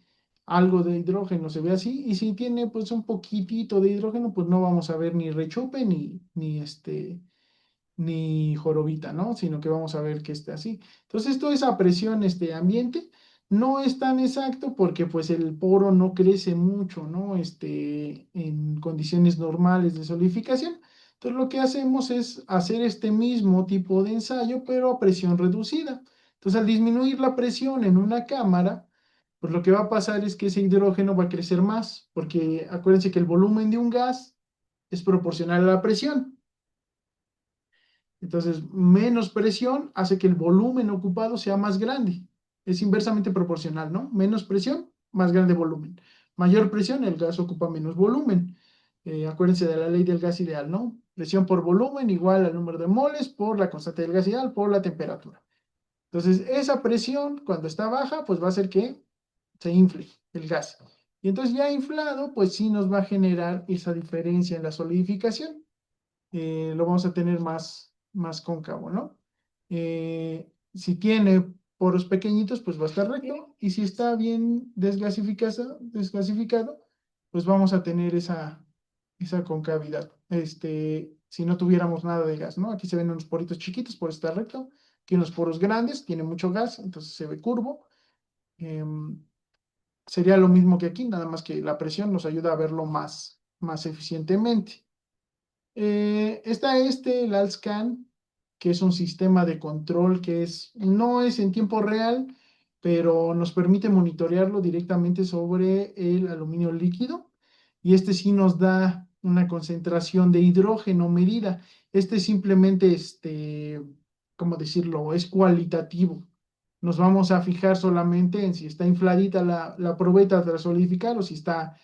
algo de hidrógeno, se ve así, y si tiene pues un poquitito de hidrógeno, pues no vamos a ver ni rechupe ni jorobita, ¿no? Sino que vamos a ver que esté así. Entonces, esto es a presión ambiente. No es tan exacto porque pues el poro no crece mucho, ¿no? En condiciones normales de solidificación. Entonces, lo que hacemos es hacer este mismo tipo de ensayo, pero a presión reducida. Entonces, al disminuir la presión en una cámara, pues lo que va a pasar es que ese hidrógeno va a crecer más, porque acuérdense que el volumen de un gas es proporcional a la presión. Entonces, menos presión hace que el volumen ocupado sea más grande. Es inversamente proporcional, ¿no? Menos presión, más grande volumen. Mayor presión, el gas ocupa menos volumen. Acuérdense de la ley del gas ideal, ¿no? Presión por volumen igual al número de moles por la constante del gas ideal por la temperatura. Entonces, esa presión, cuando está baja, pues va a hacer que se infle el gas. Y entonces ya inflado, pues sí nos va a generar esa diferencia en la solidificación. Lo vamos a tener más cóncavo, ¿no? Si tiene poros pequeñitos, pues va a estar recto, y si está bien desgasificado, pues vamos a tener esa concavidad. Si no tuviéramos nada de gas, ¿no? Aquí se ven unos poritos chiquitos por estar recto, aquí unos poros grandes, tiene mucho gas, entonces se ve curvo. Sería lo mismo que aquí, nada más que la presión nos ayuda a verlo más eficientemente. Está el AltScan, que es un sistema de control que no es en tiempo real, pero nos permite monitorearlo directamente sobre el aluminio líquido. Y este sí nos da una concentración de hidrógeno medida. Este simplemente, ¿cómo decirlo? Es cualitativo. Nos vamos a fijar solamente en si está infladita la probeta tras solidificar o si está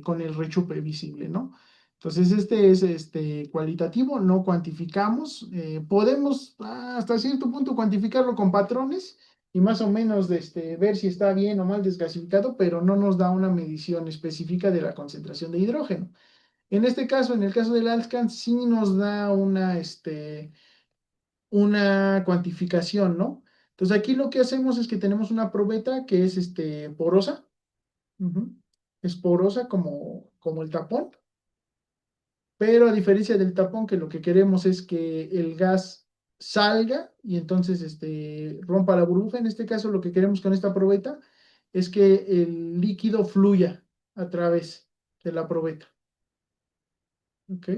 con el rechupe visible, ¿no? Entonces, este es cualitativo, no cuantificamos. Podemos hasta cierto punto cuantificarlo con patrones y más o menos ver si está bien o mal desgasificado, pero no nos da una medición específica de la concentración de hidrógeno. En este caso, en el caso del Alcan, sí nos da una cuantificación, ¿no? Entonces, aquí lo que hacemos es que tenemos una probeta que es porosa. Ujú. Es porosa como el tapón. Pero a diferencia del tapón, que lo que queremos es que el gas salga y entonces rompa la burbuja, en este caso lo que queremos con esta probeta es que el líquido fluya a través de la probeta. ¿Ok?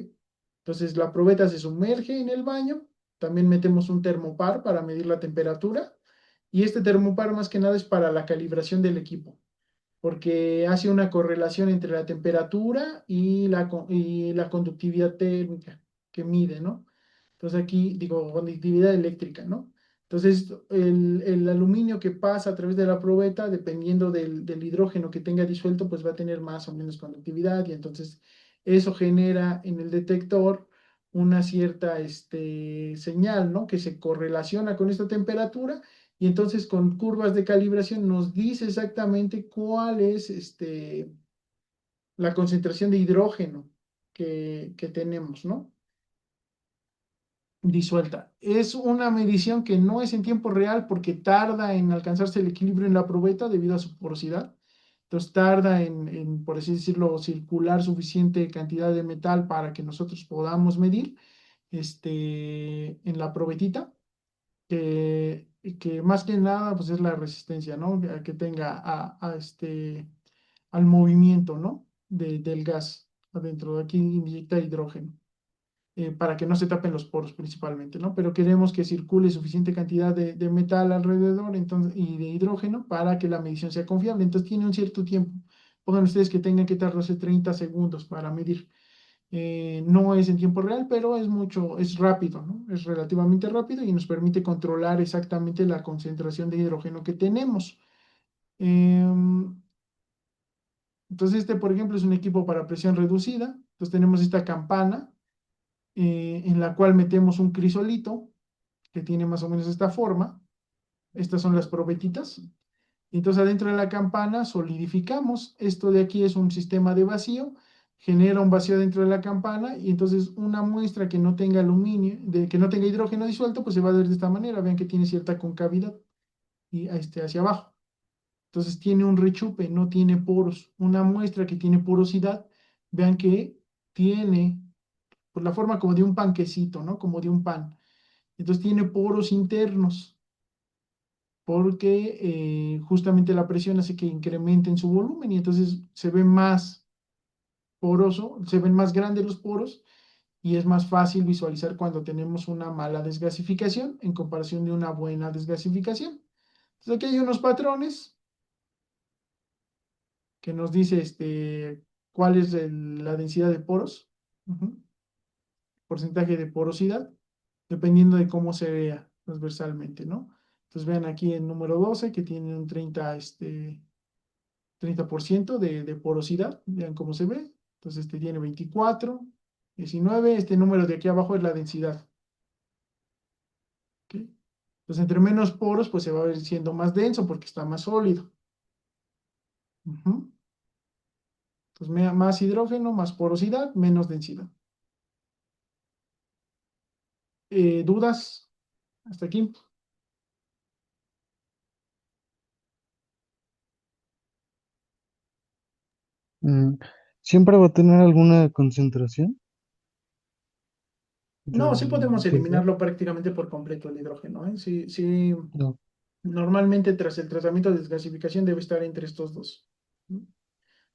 Entonces la probeta se sumerge en el baño, también metemos un termopar para medir la temperatura y este termopar más que nada es para la calibración del equipo porque hace una correlación entre la temperatura y la conductividad térmica que mide, ¿no? Entonces aquí digo conductividad eléctrica, ¿no? Entonces el aluminio que pasa a través de la probeta, dependiendo del hidrógeno que tenga disuelto, pues va a tener más o menos conductividad y entonces eso genera en el detector una cierta señal, ¿no? Que se correlaciona con esta temperatura y entonces con curvas de calibración nos dice exactamente cuál es la concentración de hidrógeno que tenemos, ¿no? Disuelta. Es una medición que no es en tiempo real porque tarda en alcanzarse el equilibrio en la probeta debido a su porosidad. Entonces tarda por así decirlo, circular suficiente cantidad de metal para que nosotros podamos medir en la probetita que más que nada pues es la resistencia, ¿no? Que tenga al movimiento, ¿no? Del gas adentro. De aquí inyecta hidrógeno para que no se tapen los poros principalmente, ¿no? Pero queremos que circule suficiente cantidad de metal alrededor entonces, y de hidrógeno para que la medición sea confiable. Entonces tiene un cierto tiempo. Pongan ustedes que tengan que tardarse 30 segundos para medir. No es en tiempo real, pero es rápido, ¿no? Es relativamente rápido y nos permite controlar exactamente la concentración de hidrógeno que tenemos. Em, entonces, por ejemplo, es un equipo para presión reducida. Entonces, tenemos esta campana en la cual metemos un crisolito que tiene más o menos esta forma. Estas son las probetitas. Entonces, adentro de la campana solidificamos. Esto de aquí es un sistema de vacío, genera un vacío dentro de la campana y entonces una muestra que no tenga aluminio, que no tenga hidrógeno disuelto, pues se va a ver de esta manera. Vean que tiene cierta concavidad y hacia abajo. Entonces tiene un rechupe, no tiene poros. Una muestra que tiene porosidad, vean que tiene, por la forma como de un panquecito, ¿no? Como de un pan. Entonces tiene poros internos porque justamente la presión hace que incrementen su volumen y entonces se ve más poroso, se ven más grandes los poros y es más fácil visualizar cuando tenemos una mala desgasificación en comparación de una buena desgasificación. Entonces aquí hay unos patrones que nos dice cuál es la densidad de poros, ujú, porcentaje de porosidad, dependiendo de cómo se vea transversalmente, ¿no? Entonces vean aquí el número 12 que tiene un 30% de porosidad, vean cómo se ve. Entonces este tiene 24, 19, este número de aquí abajo es la densidad. ¿Ok? Entonces entre menos poros, pues se va a ver siendo más denso porque está más sólido. Ujú. Entonces más hidrógeno, más porosidad, menos densidad. ¿Dudas hasta aquí? Mm, ¿Siempre va a tener alguna concentración No, sí del podemos líquido? eliminarlo prácticamente por completo el hidrógeno, ¿eh? Sí, sí, No. Normalmente tras el tratamiento de desgasificación debe estar entre estos dos. ¿No?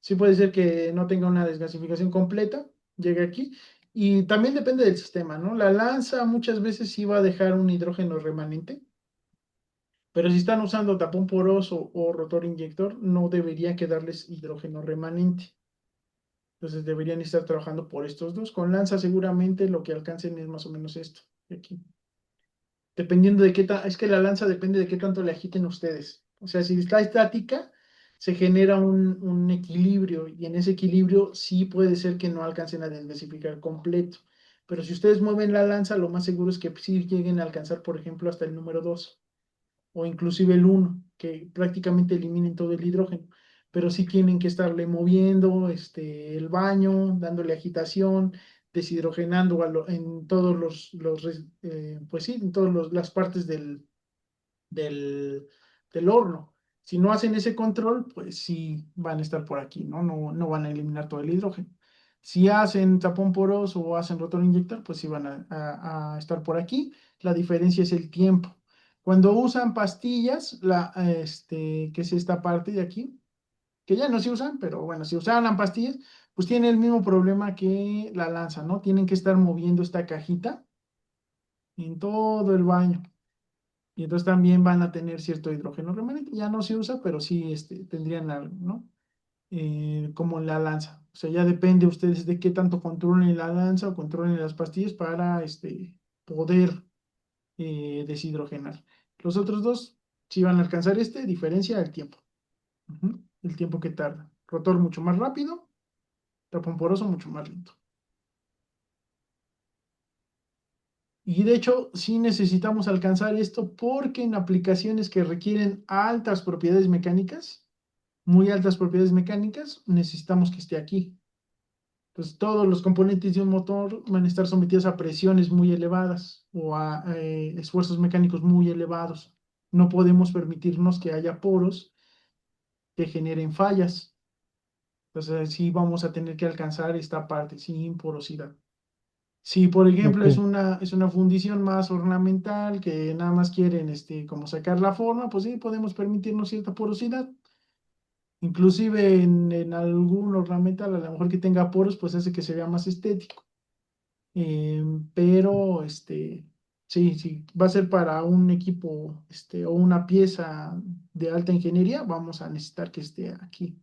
Sí puede ser que no tenga una desgasificación completa, llegue aquí. Y también depende del sistema, ¿no? La lanza muchas veces sí va a dejar un hidrógeno remanente, pero si están usando tapón poroso o rotor inyector, no debería quedarles hidrógeno remanente. Entonces deberían estar trabajando por estos dos. Con lanza seguramente lo que alcancen es más o menos esto, de aquí. Dependiendo de qué es que la lanza depende de qué tanto le agiten ustedes. O sea, si está estática, se genera un equilibrio y en ese equilibrio sí puede ser que no alcancen a desgasificar completo. Pero si ustedes mueven la lanza, lo más seguro es que sí lleguen a alcanzar, por ejemplo, hasta el número 2 o inclusive el uno, que prácticamente eliminen todo el hidrógeno. Pero sí tienen que estarle moviendo el baño, dándole agitación, deshidrogenando en todos pues sí, en todas las partes del, del horno. Si no hacen ese control, pues sí van a estar por aquí, ¿no? No, no van a eliminar todo el hidrógeno. Si hacen tapón poroso o hacen rotor inyector, pues sí van a estar por aquí. La diferencia es el tiempo. Cuando usan pastillas, que es esta parte de aquí, que ya no se usan, pero bueno, si usaran pastillas, pues tiene el mismo problema que la lanza, ¿no? Tienen que estar moviendo esta cajita en todo el baño. Y entonces también van a tener cierto hidrógeno remanente. Ya no se usa, pero sí tendrían algo, ¿no? Como la lanza. O sea, ya depende ustedes de qué tanto controlen la lanza o controlen las pastillas para poder deshidrogenar. Los otros dos, si van a alcanzar diferencia el tiempo. Ujú. El tiempo que tarda. Rotor mucho más rápido, tapón poroso mucho más lento. Y de hecho, sí necesitamos alcanzar esto porque en aplicaciones que requieren altas propiedades mecánicas, muy altas propiedades mecánicas, necesitamos que esté aquí. Pues todos los componentes de un motor van a estar sometidos a presiones muy elevadas o a esfuerzos mecánicos muy elevados. No podemos permitirnos que haya poros que generen fallas. Entonces, sí vamos a tener que alcanzar esta parte sin porosidad. Si, por ejemplo, Ok. es una fundición más ornamental que nada más quieren como sacar la forma, pues sí, podemos permitirnos cierta porosidad. Inclusive en algún ornamental, a lo mejor que tenga poros, pues hace que se vea más estético. Pero sí, sí, va a ser para un equipo o una pieza de alta ingeniería, vamos a necesitar que esté aquí.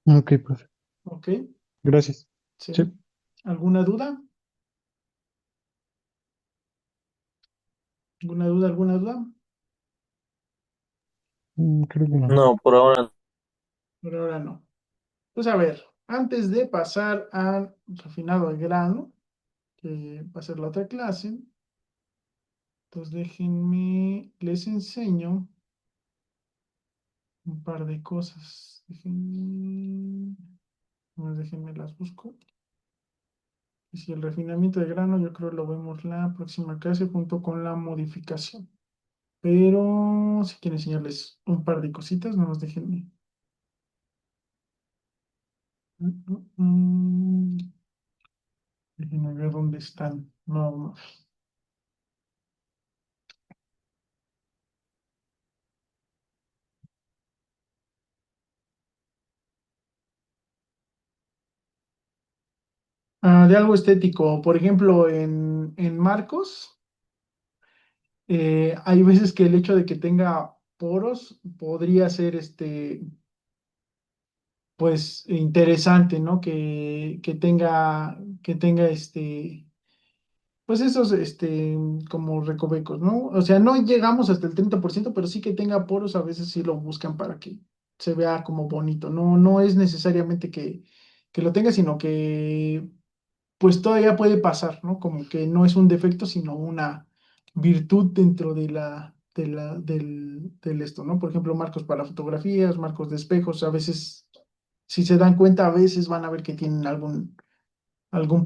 Ok, profe. ¿Ok? Gracias. Sí. Sí. ¿Alguna duda? ¿Alguna duda? ¿Alguna duda? Creo que no. No, por ahora Por ahora no. Pues a ver, antes de pasar al refinado al grano, que va a ser la otra clase, pues déjenme, les enseño un par de cosas. Déjenme las busco. Y si el refinamiento de grano, yo creo lo vemos la próxima clase junto con la modificación. Pero si quiero enseñarles un par de cositas, no nos déjenme. Déjenme ver dónde están. No, no. De algo estético. Por ejemplo, en marcos, hay veces que el hecho de que tenga poros podría ser pues interesante, ¿no? Que tenga pues esos como recovecos, ¿no? O sea, no llegamos hasta el 30%, pero sí que tenga poros, a veces sí lo buscan para que se vea como bonito. No, no es necesariamente que lo tenga, sino que pues todavía puede pasar, ¿no? Como que no es un defecto, sino una virtud dentro del esto, ¿no? Por ejemplo, marcos para fotografías, marcos de espejos, a veces, si se dan cuenta, a veces van a ver que tienen algún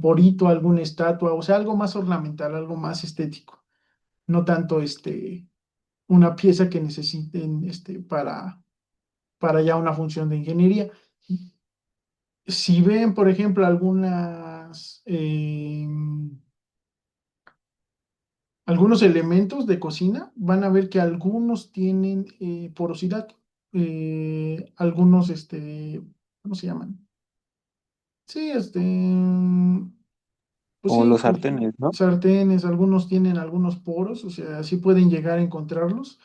porito, alguna estatua, o sea, algo más ornamental, algo más estético, no tanto una pieza que necesiten para ya una función de ingeniería. Si ven, por ejemplo, algunas algunos elementos de cocina, van a ver que algunos tienen porosidad, algunos, ¿cómo se llaman? Sí, pues Como sí, los pues, sartenes, ¿no? sartenes, algunos tienen algunos poros, o sea, sí pueden llegar a encontrarlos.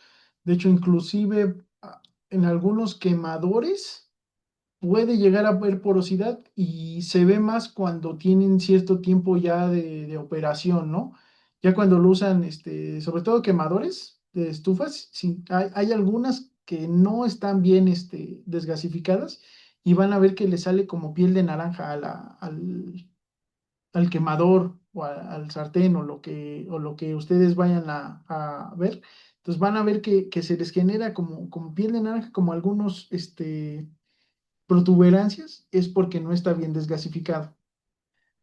De hecho, inclusive en algunos quemadores puede llegar a haber porosidad y se ve más cuando tienen cierto tiempo ya de operación, ¿no? Ya cuando lo usan, sobre todo quemadores de estufas, sí, hay algunas que no están bien, desgasificadas y van a ver que le sale como piel de naranja al quemador o al sartén o lo que ustedes vayan a ver. Entonces van a ver que se les genera como piel de naranja, como algunos, protuberancias, es porque no está bien desgasificado.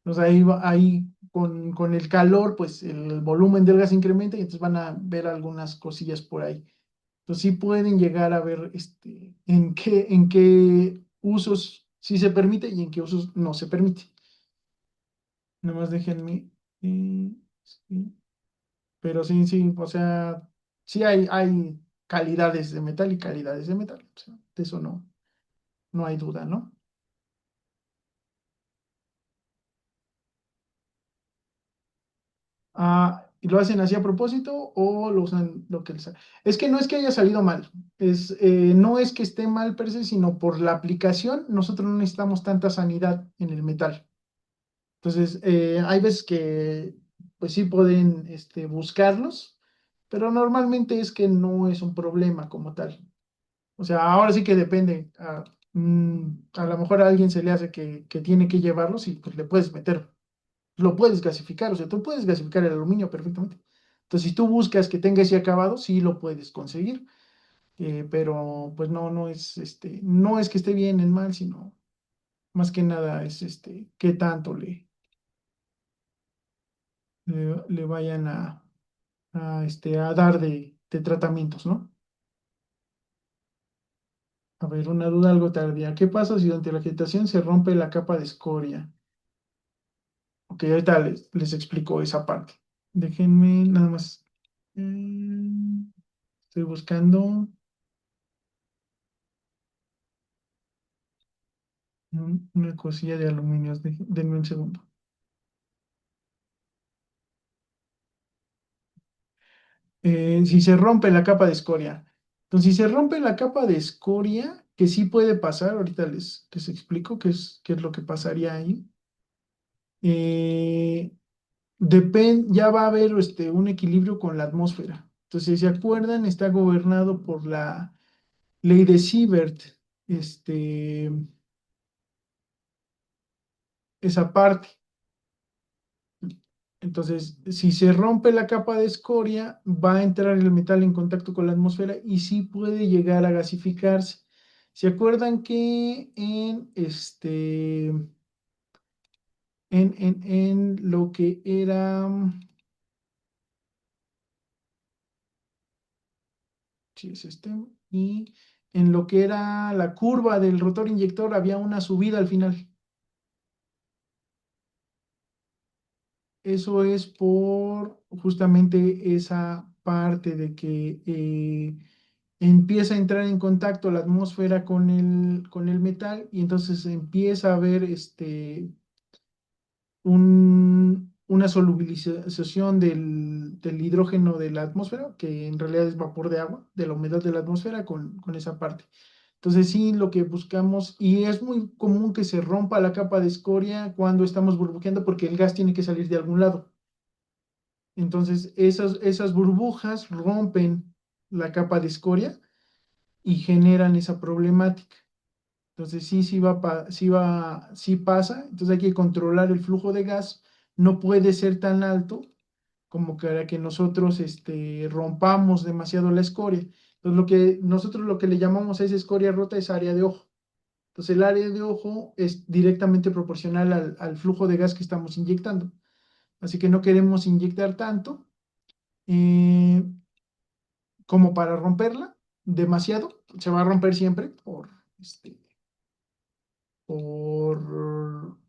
Entonces ahí con el calor, pues el volumen del gas incrementa y entonces van a ver algunas cosillas por ahí. Entonces sí pueden llegar a ver en qué usos sí se permite y en qué usos no se permite. Nada más déjenme. Sí. Pero sí, sí, o sea, sí hay calidades de metal y calidades de metal. O sea, de eso no hay duda, ¿no? ¿Y lo hacen así a propósito o lo usan lo que les... Es que no es que haya salido mal, no es que esté mal per se, sino por la aplicación nosotros no necesitamos tanta sanidad en el metal. Entonces, hay veces que pues sí pueden buscarlos, pero normalmente es que no es un problema como tal. O sea, ahora sí que depende. A lo mejor a alguien se le hace que tiene que llevarlos y pues le puedes meter, lo puedes gasificar, o sea, tú puedes gasificar el aluminio perfectamente. Entonces, si tú buscas que tenga ese acabado, sí lo puedes conseguir. Pero pues no es que esté bien en mal, sino más que nada es qué tanto le vayan a dar de tratamientos, ¿no? A ver, una duda algo tardía. ¿Qué pasa si durante la agitación se rompe la capa de escoria? Ok, ahorita les explico esa parte. Déjenme nada más. Mm, Estoy buscando una cosilla de aluminio. Denme un segundo. Si se rompe la capa de escoria. Entonces, si se rompe la capa de escoria, que sí puede pasar, ahorita les explico qué es lo que pasaría ahí. Eh, ya va a haber un equilibrio con la atmósfera. Entonces, si se acuerdan, está gobernado por la ley de Siebert, este, esa parte. Entonces, si se rompe la capa de escoria, va a entrar el metal en contacto con la atmósfera y sí puede llegar a gasificarse. ¿Se acuerdan que en lo que era, sí, es y en lo que era la curva del rotor inyector había una subida al final? Eso es por justamente esa parte de que empieza a entrar en contacto la atmósfera con el metal y entonces empieza a haber una solubilización del hidrógeno de la atmósfera, que en realidad es vapor de agua, de la humedad de la atmósfera con esa parte. Entonces sí, lo que buscamos, y es muy común que se rompa la capa de escoria cuando estamos burbujeando porque el gas tiene que salir de algún lado. Entonces esas burbujas rompen la capa de escoria y generan esa problemática. Entonces sí pasa. Entonces hay que controlar el flujo de gas. No puede ser tan alto como para que nosotros rompamos demasiado la escoria. Entonces nosotros lo que le llamamos a esa escoria rota es área de ojo. Entonces el área de ojo es directamente proporcional al flujo de gas que estamos inyectando. Así que no queremos inyectar tanto eh, como para romperla demasiado. Se va a romper siempre por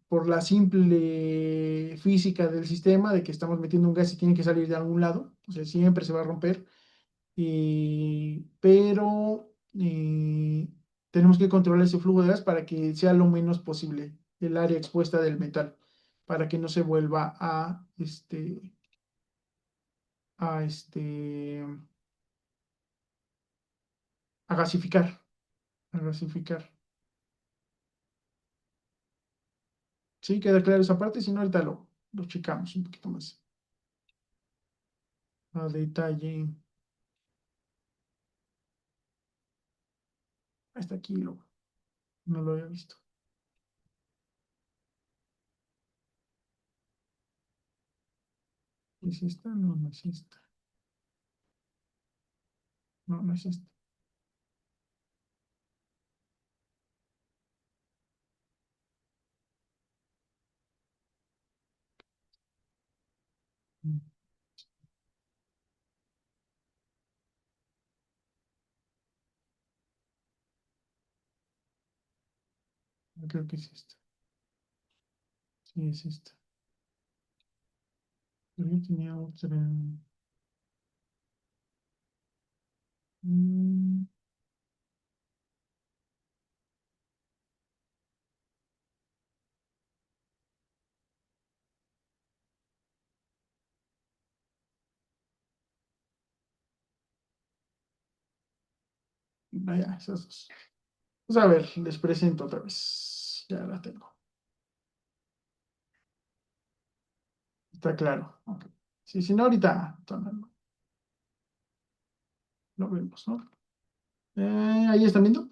por la simple física del sistema, de que estamos metiendo un gas y tiene que salir de algún lado, o sea, siempre se va a romper, pero tenemos que controlar ese flujo de gas para que sea lo menos posible el área expuesta del metal, para que no se vuelva a, este, a gasificar, a gasificar. ¿Sí? ¿Queda claro esa parte? Si no, ahorita lo checamos un poquito más a detalle. Hasta aquí no lo había visto. ¿Es esta? No, no es esta. No, no es esta. Mm, no creo que es esta. Sí, es esta. Pero yo tenía otra. Mm, vaya, esas dos. Pues a ver, les presento otra vez. Ya la tengo. Está claro. Ok. Sí, si no, ahorita lo vemos, ¿no? Ahí están viendo.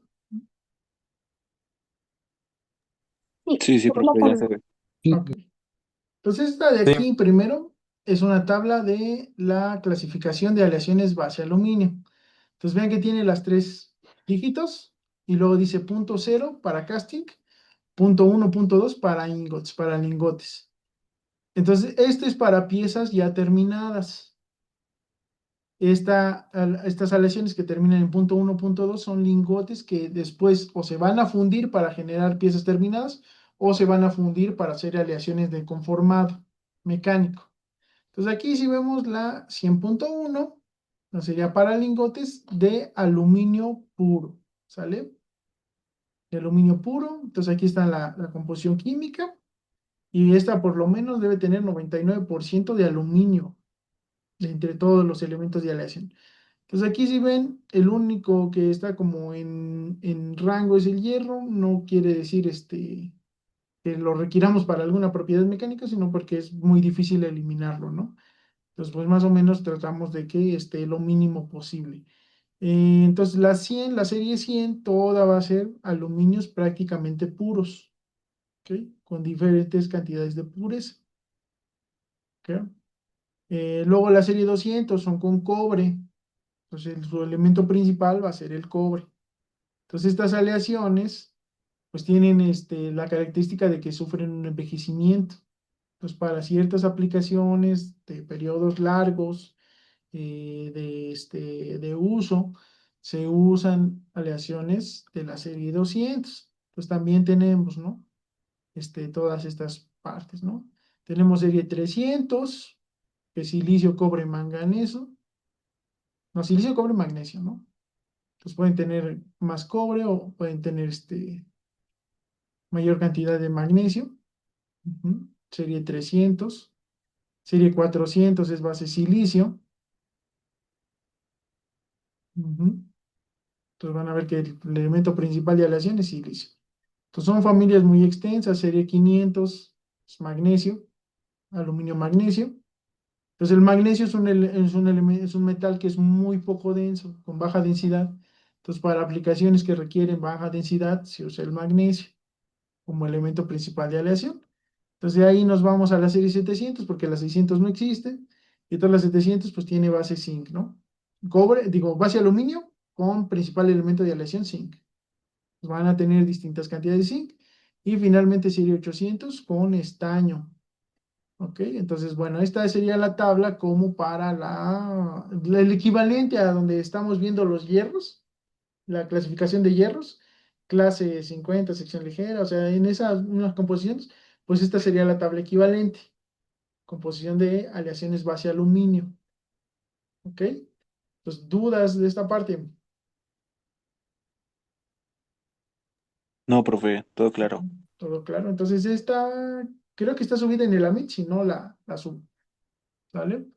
Sí, sí, profe, ya se ve. Ok. Entonces, esta de Sí. aquí primero es una tabla de la clasificación de aleaciones base aluminio. Entonces, vean que tiene las tres dígitos y luego dice punto cero para casting, punto uno, punto dos para ingots, para lingotes. Entonces, este es para piezas ya terminadas. Estas aleaciones que terminan en punto uno, punto dos son lingotes que después o se van a fundir para generar piezas terminadas o se van a fundir para hacer aleaciones de conformado mecánico. Entonces aquí si vemos la 100.1, no sería para lingotes de aluminio puro, ¿sale? De aluminio puro, entonces aquí está la composición química y esta por lo menos debe tener 99% de aluminio entre todos los elementos de aleación. Entonces aquí si ven, el único que está como en rango es el hierro, no quiere decir que lo requiramos para alguna propiedad mecánica, sino porque es muy difícil eliminarlo, ¿no? Entonces, pues más o menos tratamos de que esté lo mínimo posible. Entonces, la serie 100, toda va a ser aluminios prácticamente puros, ¿ok? Con diferentes cantidades de pureza, ¿ok? Luego la serie 200 son con cobre, entonces su elemento principal va a ser el cobre. Entonces, estas aleaciones, pues tienen la característica de que sufren un envejecimiento. Pues para ciertas aplicaciones de periodos largos de uso, se usan aleaciones de la serie 200. Pues también tenemos, ¿no? Todas estas partes, ¿no? Tenemos serie 300, que es silicio, cobre, manganeso. No, silicio, cobre, magnesio, ¿no? Pues pueden tener más cobre o pueden tener mayor cantidad de magnesio. Ujú. Serie 300. Serie 400 es base silicio. Ujú. Entonces van a ver que el elemento principal de aleación es silicio. Entonces son familias muy extensas. Serie 500 es magnesio, aluminio, magnesio. Entonces el magnesio es un metal que es muy poco denso, con baja densidad. Entonces para aplicaciones que requieren baja densidad se usa el magnesio como elemento principal de aleación. Entonces de ahí nos vamos a la serie 700 porque la 600 no existe. Y todas las 700 pues tiene base zinc, ¿no? Cobre, digo, base aluminio con principal elemento de aleación zinc. Pues van a tener distintas cantidades de zinc. Y finalmente serie 800 con estaño. ¿Ok? Entonces, bueno, esta sería la tabla como para el equivalente a donde estamos viendo los hierros, la clasificación de hierros, clase 50 sección ligera, o sea, en esas unas composiciones, pues esta sería la tabla equivalente, composición de aleaciones base aluminio, ¿ok? Entonces, ¿dudas de esta parte? No, profe, todo claro. Todo claro. Entonces, esta creo que está subida en el Amit, si no la subo, ¿vale?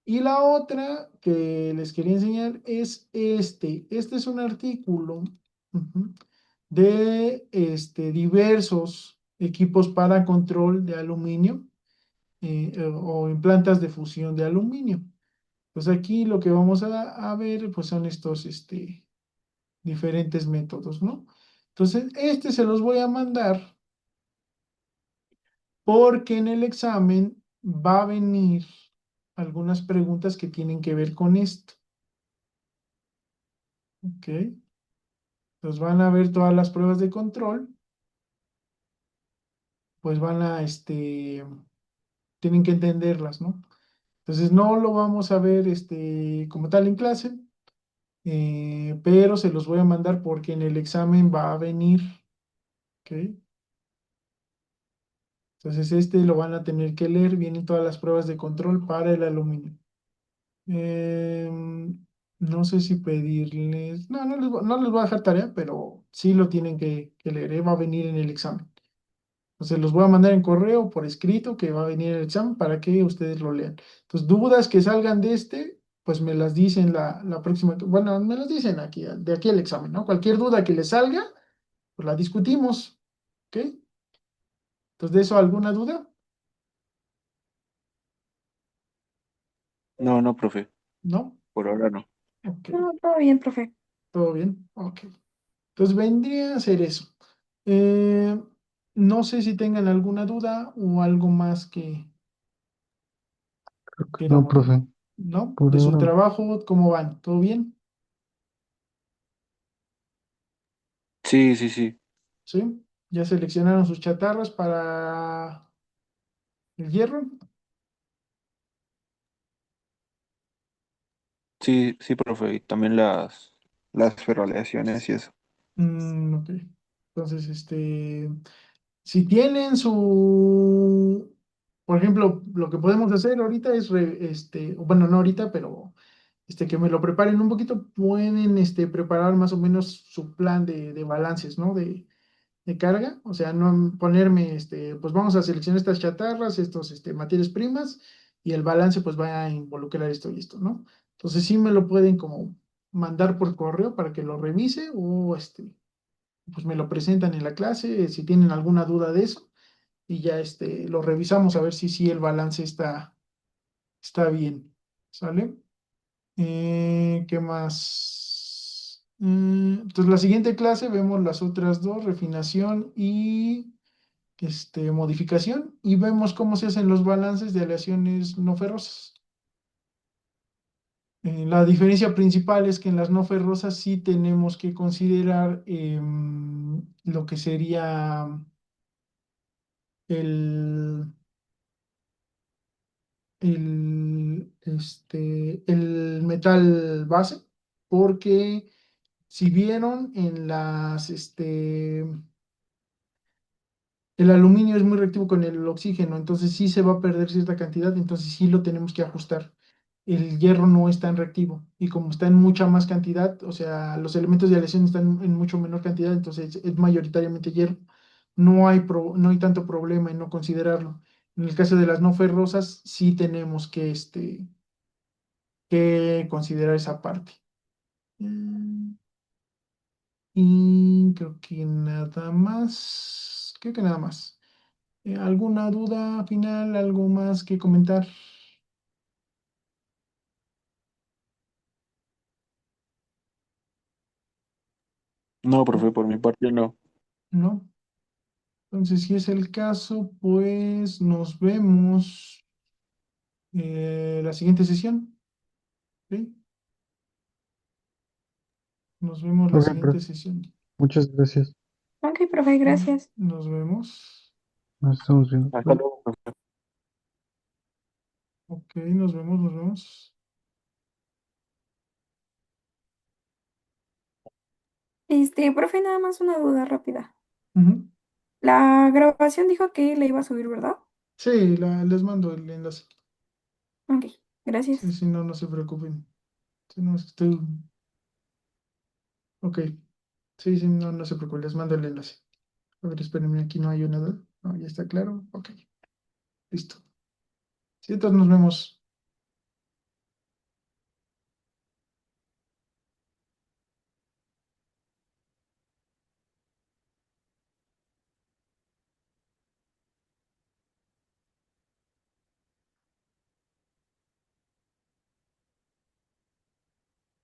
Y la otra que les quería enseñar es este. Este es un artículo ujú, de diversos equipos para control de aluminio o en plantas de fusión de aluminio. Pues aquí lo que vamos a ver pues son estos diferentes métodos, ¿no? Entonces, este se los voy a mandar porque en el examen va a venir algunas preguntas que tienen que ver con esto, ¿ok? Entonces van a ver todas las pruebas de control, pues van a, tienen que entenderlas, ¿no? Entonces no lo vamos a ver, como tal en clase, pero se los voy a mandar porque en el examen va a venir, ¿ok? Entonces lo van a tener que leer, vienen todas las pruebas de control para el aluminio. No sé si pedirles, no les voy a dejar tarea, pero sí lo tienen que leer, va a venir en el examen. Entonces los voy a mandar en correo por escrito que va a venir el examen para que ustedes lo lean. Entonces, dudas que salgan de pues me las dicen la próxima, bueno, me las dicen aquí, de aquí al examen, ¿no? Cualquier duda que les salga, pues la discutimos, ¿ok? Entonces, ¿de eso alguna duda? No, no, profe, ¿No? por ahora no. Ok, No, todo bien, profe. ¿todo bien? Ok. Entonces vendría a ser eso. Eh, no sé si tengan alguna duda o algo más que Creo que no, queramos ver. profe. ¿No? Por De su ahora. trabajo, ¿cómo van? ¿Todo bien? Sí, sí, sí, ¿Sí? ¿Ya seleccionaron sus chatarras para el hierro? sí, sí, profe, y también las ferroaleaciones y eso. Ok. Entonces, si tienen su, por ejemplo, lo que podemos hacer ahorita es, bueno, no ahorita, pero que me lo preparen un poquito, pueden preparar más o menos su plan de balances, ¿no? De carga, o sea, no ponerme, pues vamos a seleccionar estas chatarras, estos, materias primas, y el balance pues va a involucrar esto y esto, ¿no? Entonces sí me lo pueden como mandar por correo para que lo revise o pues me lo presentan en la clase si tienen alguna duda de eso y ya lo revisamos a ver si sí el balance está bien, ¿sale? ¿Qué más? Entonces, la siguiente clase vemos las otras dos, refinación y modificación, y vemos cómo se hacen los balances de aleaciones no ferrosas. La diferencia principal es que en las no ferrosas sí tenemos que considerar lo que sería el, el metal base, porque si vieron en el aluminio es muy reactivo con el oxígeno, entonces sí se va a perder cierta cantidad, entonces sí lo tenemos que ajustar. El hierro no es tan reactivo y como está en mucha más cantidad, o sea, los elementos de aleación están en mucho menor cantidad, entonces es mayoritariamente hierro. No hay tanto problema en no considerarlo. En el caso de las no ferrosas, sí tenemos que considerar esa parte. Mm, Y creo que nada más. ¿Alguna duda final? ¿Algo más que comentar? No, profe, por mi parte no. ¿No? Entonces, si es el caso, pues nos vemos la siguiente sesión. ¿Sí? Nos vemos la Ok, siguiente profe. sesión. Muchas gracias. Ok, profe, gracias. Nos vemos. Nos estamos viendo. Hasta Bye. luego, profe. Ok, nos vemos, nos vemos. Profe, nada más una duda rápida. Ujú. La grabación dijo que la iba a subir, ¿verdad? Sí, les mando el enlace. Ok, Sí, gracias. si no, no se preocupen. Si no, estoy... Ok. Sí, sí, no, no se preocupen, les mando el enlace. A ver, espérenme, aquí no hay una. No, ya está claro. Ok, listo. Sí, entonces nos vemos.